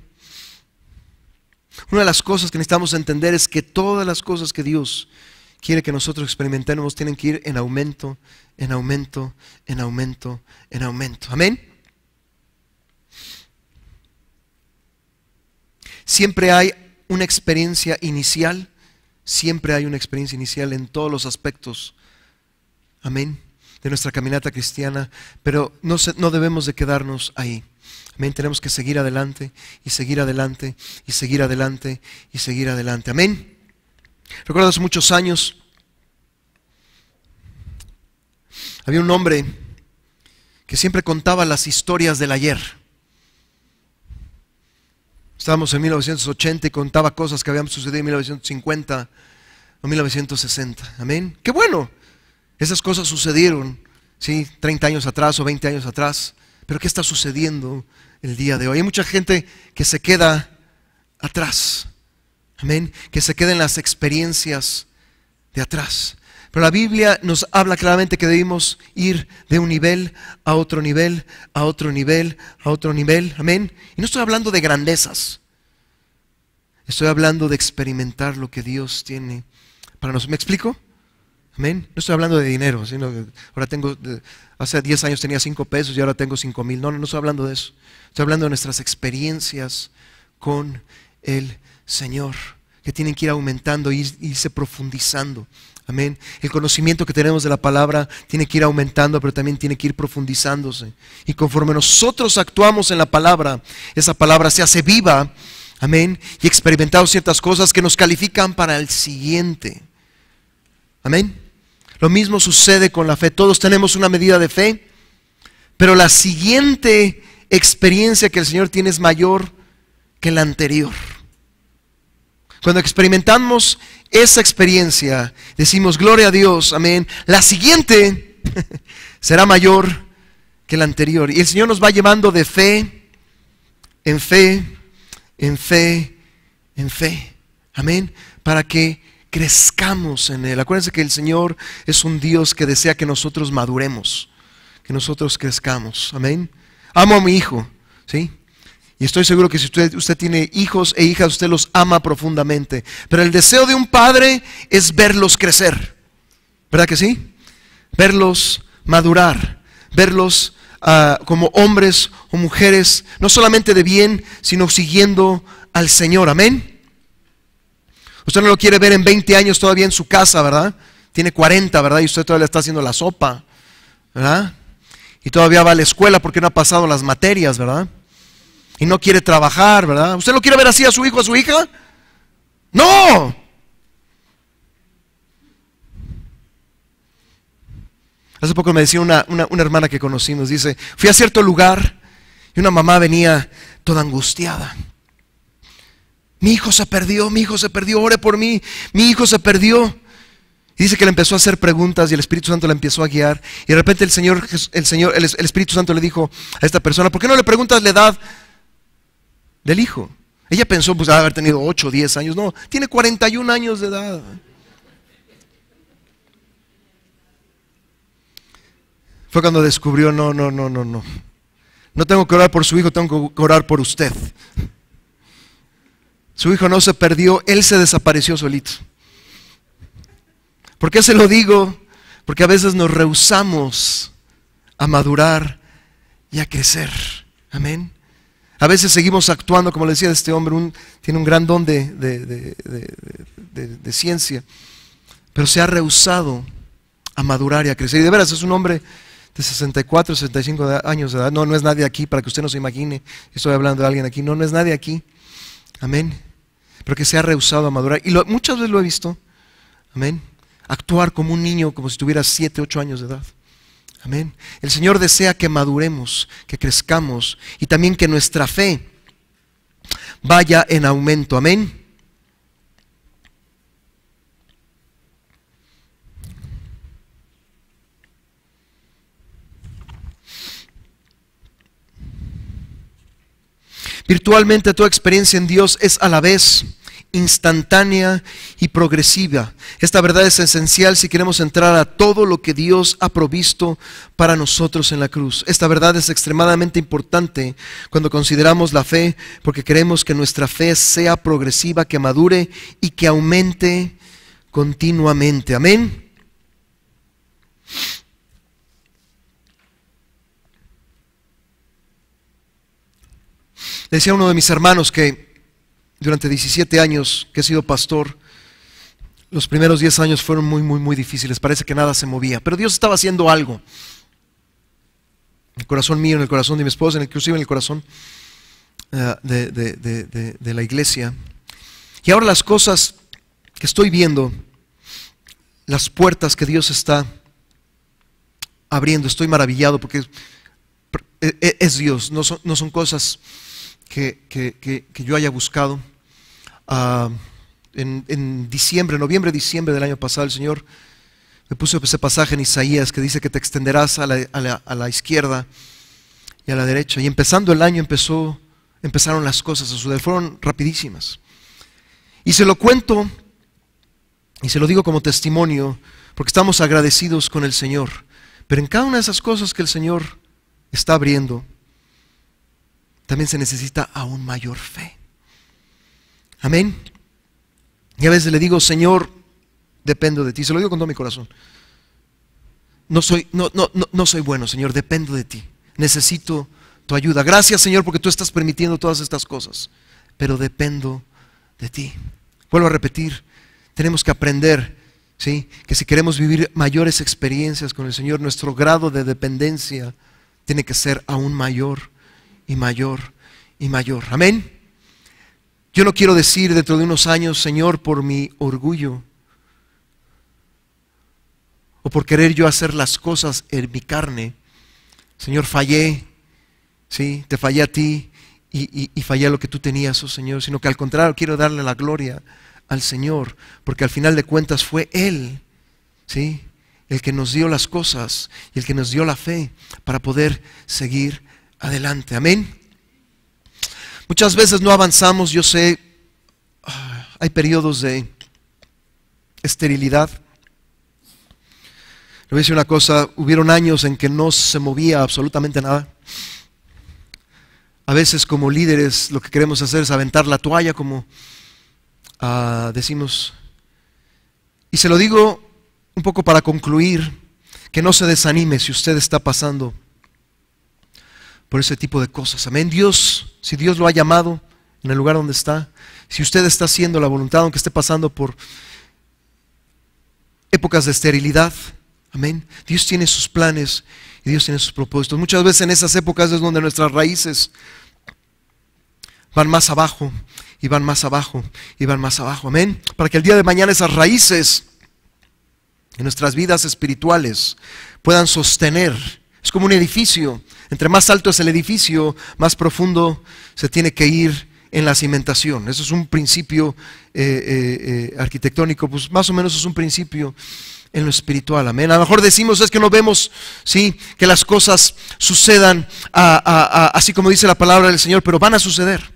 Una de las cosas que necesitamos entender es que todas las cosas que Dios quiere que nosotros experimentemos tienen que ir en aumento, en aumento, en aumento, en aumento. Amén. Siempre hay una experiencia inicial, siempre hay una experiencia inicial en todos los aspectos, amén, de nuestra caminata cristiana, pero no debemos de quedarnos ahí. Amén, tenemos que seguir adelante y seguir adelante y seguir adelante y seguir adelante. Amén. Recuerdo hace muchos años, había un hombre que siempre contaba las historias del ayer. Estábamos en 1980 y contaba cosas que habían sucedido en 1950 o 1960. Amén. ¡Qué bueno! Esas cosas sucedieron, ¿sí? 30 años atrás o 20 años atrás. Pero ¿qué está sucediendo el día de hoy? Hay mucha gente que se queda atrás. Amén. Que se queda en las experiencias de atrás. Pero la Biblia nos habla claramente que debemos ir de un nivel a otro nivel, a otro nivel, a otro nivel. Amén. Y no estoy hablando de grandezas. Estoy hablando de experimentar lo que Dios tiene para nosotros. ¿Me explico? Amén. No estoy hablando de dinero, sino que ahora hace 10 años tenía 5 pesos y ahora tengo 5,000. No estoy hablando de eso. Estoy hablando de nuestras experiencias con el Señor, que tienen que ir aumentando e irse profundizando. Amén. El conocimiento que tenemos de la palabra tiene que ir aumentando, pero también tiene que ir profundizándose. Y conforme nosotros actuamos en la palabra, esa palabra se hace viva. Amén. Y experimentamos ciertas cosas que nos califican para el siguiente. Amén. Lo mismo sucede con la fe. Todos tenemos una medida de fe, pero la siguiente experiencia que el Señor tiene es mayor que la anterior. Cuando experimentamos esa experiencia, decimos gloria a Dios, amén. La siguiente será mayor que la anterior. Y el Señor nos va llevando de fe en fe, en fe, en fe. Amén. Para que crezcamos en Él. Acuérdense que el Señor es un Dios que desea que nosotros maduremos, que nosotros crezcamos. Amén. Amo a mi hijo, ¿sí? Y estoy seguro que si usted tiene hijos e hijas, usted los ama profundamente. Pero el deseo de un padre es verlos crecer. ¿Verdad que sí? Verlos madurar, verlos como hombres o mujeres, no solamente de bien, sino siguiendo al Señor. Amén. Usted no lo quiere ver en 20 años todavía en su casa, ¿verdad? Tiene 40, ¿verdad? Y usted todavía le está haciendo la sopa, ¿verdad? Y todavía va a la escuela porque no ha pasado las materias, ¿verdad? Y no quiere trabajar, ¿verdad? ¿Usted lo quiere ver así a su hijo, a su hija? ¡No! Hace poco me decía una hermana que conocimos, dice, fui a cierto lugar y una mamá venía toda angustiada. Mi hijo se perdió, ore por mí, mi hijo se perdió. Y dice que le empezó a hacer preguntas y el Espíritu Santo la empezó a guiar. Y de repente el Espíritu Santo le dijo a esta persona, ¿por qué no le preguntas la edad del hijo? Ella pensó, pues, haber tenido 8 o 10 años. No, tiene 41 años de edad. Fue cuando descubrió, no. No tengo que orar por su hijo, tengo que orar por usted. Su hijo no se perdió, él se desapareció solito. ¿Por qué se lo digo? Porque a veces nos rehusamos a madurar y a crecer. Amén. A veces seguimos actuando, como le decía este hombre, tiene un gran don de ciencia, pero se ha rehusado a madurar y a crecer. Y de veras es un hombre de 64, 65 años de edad. No es nadie aquí, para que usted no se imagine. Estoy hablando de alguien aquí. No es nadie aquí. Amén. Pero que se ha rehusado a madurar. Y muchas veces lo he visto. Amén. Actuar como un niño, como si tuviera 7, 8 años de edad. Amén. El Señor desea que maduremos, que crezcamos y también que nuestra fe vaya en aumento. Amén. Virtualmente toda experiencia en Dios es a la vez instantánea y progresiva. Esta verdad es esencial si queremos entrar a todo lo que Dios ha provisto para nosotros en la cruz. Esta verdad es extremadamente importante cuando consideramos la fe, porque queremos que nuestra fe sea progresiva, que madure y que aumente continuamente. Amén. Decía uno de mis hermanos que durante 17 años que he sido pastor, los primeros 10 años fueron muy difíciles. Parece que nada se movía, pero Dios estaba haciendo algo en el corazón mío, en el corazón de mi esposa, inclusive en el corazón de la iglesia. Y ahora las cosas que estoy viendo, las puertas que Dios está abriendo, estoy maravillado porque es Dios, no son cosas que yo haya buscado. En diciembre, noviembre, diciembre del año pasado, el Señor me puso ese pasaje en Isaías que dice que te extenderás a la izquierda y a la derecha. Y empezando el año empezaron las cosas a suceder, fueron rapidísimas. Y se lo cuento y se lo digo como testimonio porque estamos agradecidos con el Señor. Pero en cada una de esas cosas que el Señor está abriendo, también se necesita aún mayor fe. Amén. Y a veces le digo, Señor, dependo de ti. Se lo digo con todo mi corazón. No soy bueno, Señor, dependo de ti. Necesito tu ayuda. Gracias, Señor, porque tú estás permitiendo todas estas cosas. Pero dependo de ti. Vuelvo a repetir, tenemos que aprender, ¿sí?, que si queremos vivir mayores experiencias con el Señor, nuestro grado de dependencia tiene que ser aún mayor y mayor y mayor. Amén. Yo no quiero decir dentro de unos años, Señor, por mi orgullo o por querer yo hacer las cosas en mi carne, Señor, fallé, ¿sí?, te fallé a ti y fallé a lo que tú tenías, oh Señor, sino que al contrario quiero darle la gloria al Señor, porque al final de cuentas fue Él, ¿sí?, el que nos dio las cosas y el que nos dio la fe para poder seguir adelante. Amén. Muchas veces no avanzamos, yo sé, hay periodos de esterilidad. Le voy a decir una cosa, hubieron años en que no se movía absolutamente nada. A veces como líderes lo que queremos hacer es aventar la toalla, como decimos. Y se lo digo un poco para concluir, que no se desanime si usted está pasando por ese tipo de cosas. Amén. Dios, si Dios lo ha llamado en el lugar donde está, si usted está haciendo la voluntad, aunque esté pasando por épocas de esterilidad, amén, Dios tiene sus planes y Dios tiene sus propósitos. Muchas veces en esas épocas es donde nuestras raíces van más abajo y van más abajo y van más abajo, amén, para que el día de mañana esas raíces en nuestras vidas espirituales puedan sostener. Es como un edificio. Entre más alto es el edificio, más profundo se tiene que ir en la cimentación. Eso es un principio arquitectónico, pues más o menos es un principio en lo espiritual. Amén. A lo mejor decimos es que no vemos, sí, que las cosas sucedan así como dice la palabra del Señor, pero van a suceder.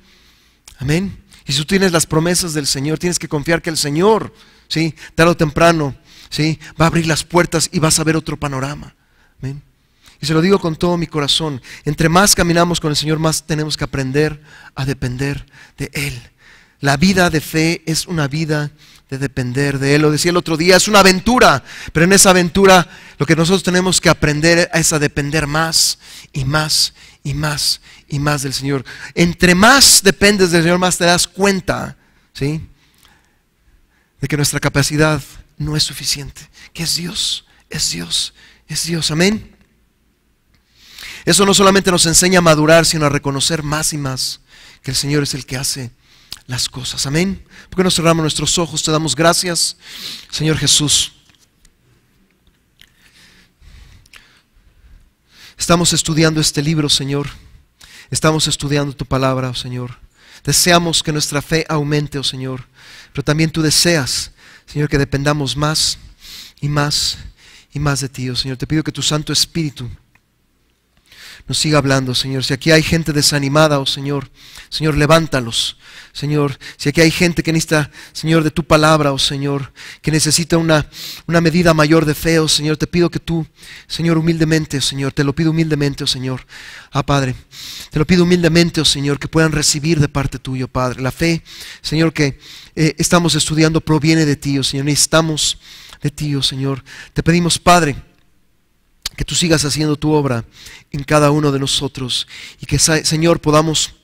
Amén. Y si tú tienes las promesas del Señor, tienes que confiar que el Señor, sí, tarde o temprano, sí, va a abrir las puertas y vas a ver otro panorama. Amén. Y se lo digo con todo mi corazón, entre más caminamos con el Señor, más tenemos que aprender a depender de Él. La vida de fe es una vida de depender de Él. Lo decía el otro día, es una aventura, pero en esa aventura lo que nosotros tenemos que aprender es a depender más y más y más y más del Señor. Entre más dependes del Señor, más te das cuenta, ¿sí?, de que nuestra capacidad no es suficiente, que es Dios, es Dios, es Dios. Amén. Eso no solamente nos enseña a madurar, sino a reconocer más y más que el Señor es el que hace las cosas. Amén. ¿Por qué no cerramos nuestros ojos? Te damos gracias, Señor Jesús. Estamos estudiando este libro, Señor. Estamos estudiando tu palabra, oh Señor. Deseamos que nuestra fe aumente, oh Señor. Pero también tú deseas, Señor, que dependamos más y más y más de ti, oh Señor. Te pido que tu Santo Espíritu nos siga hablando, Señor. Si aquí hay gente desanimada, oh Señor, Señor, levántalos. Señor, si aquí hay gente que necesita, Señor, de tu palabra, oh Señor, que necesita una medida mayor de fe, oh Señor, te pido que tú, Señor, humildemente, oh Señor, te lo pido humildemente, oh Señor, Padre, te lo pido humildemente, oh Señor, que puedan recibir de parte tuya, Padre. La fe, Señor, que estamos estudiando proviene de ti, oh Señor, necesitamos de ti, oh Señor. Te pedimos, Padre, que tú sigas haciendo tu obra en cada uno de nosotros y que, Señor, podamos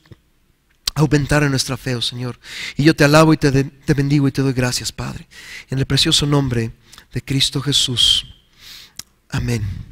aumentar en nuestra fe, oh Señor. Y yo te alabo y te bendigo y te doy gracias, Padre. En el precioso nombre de Cristo Jesús. Amén.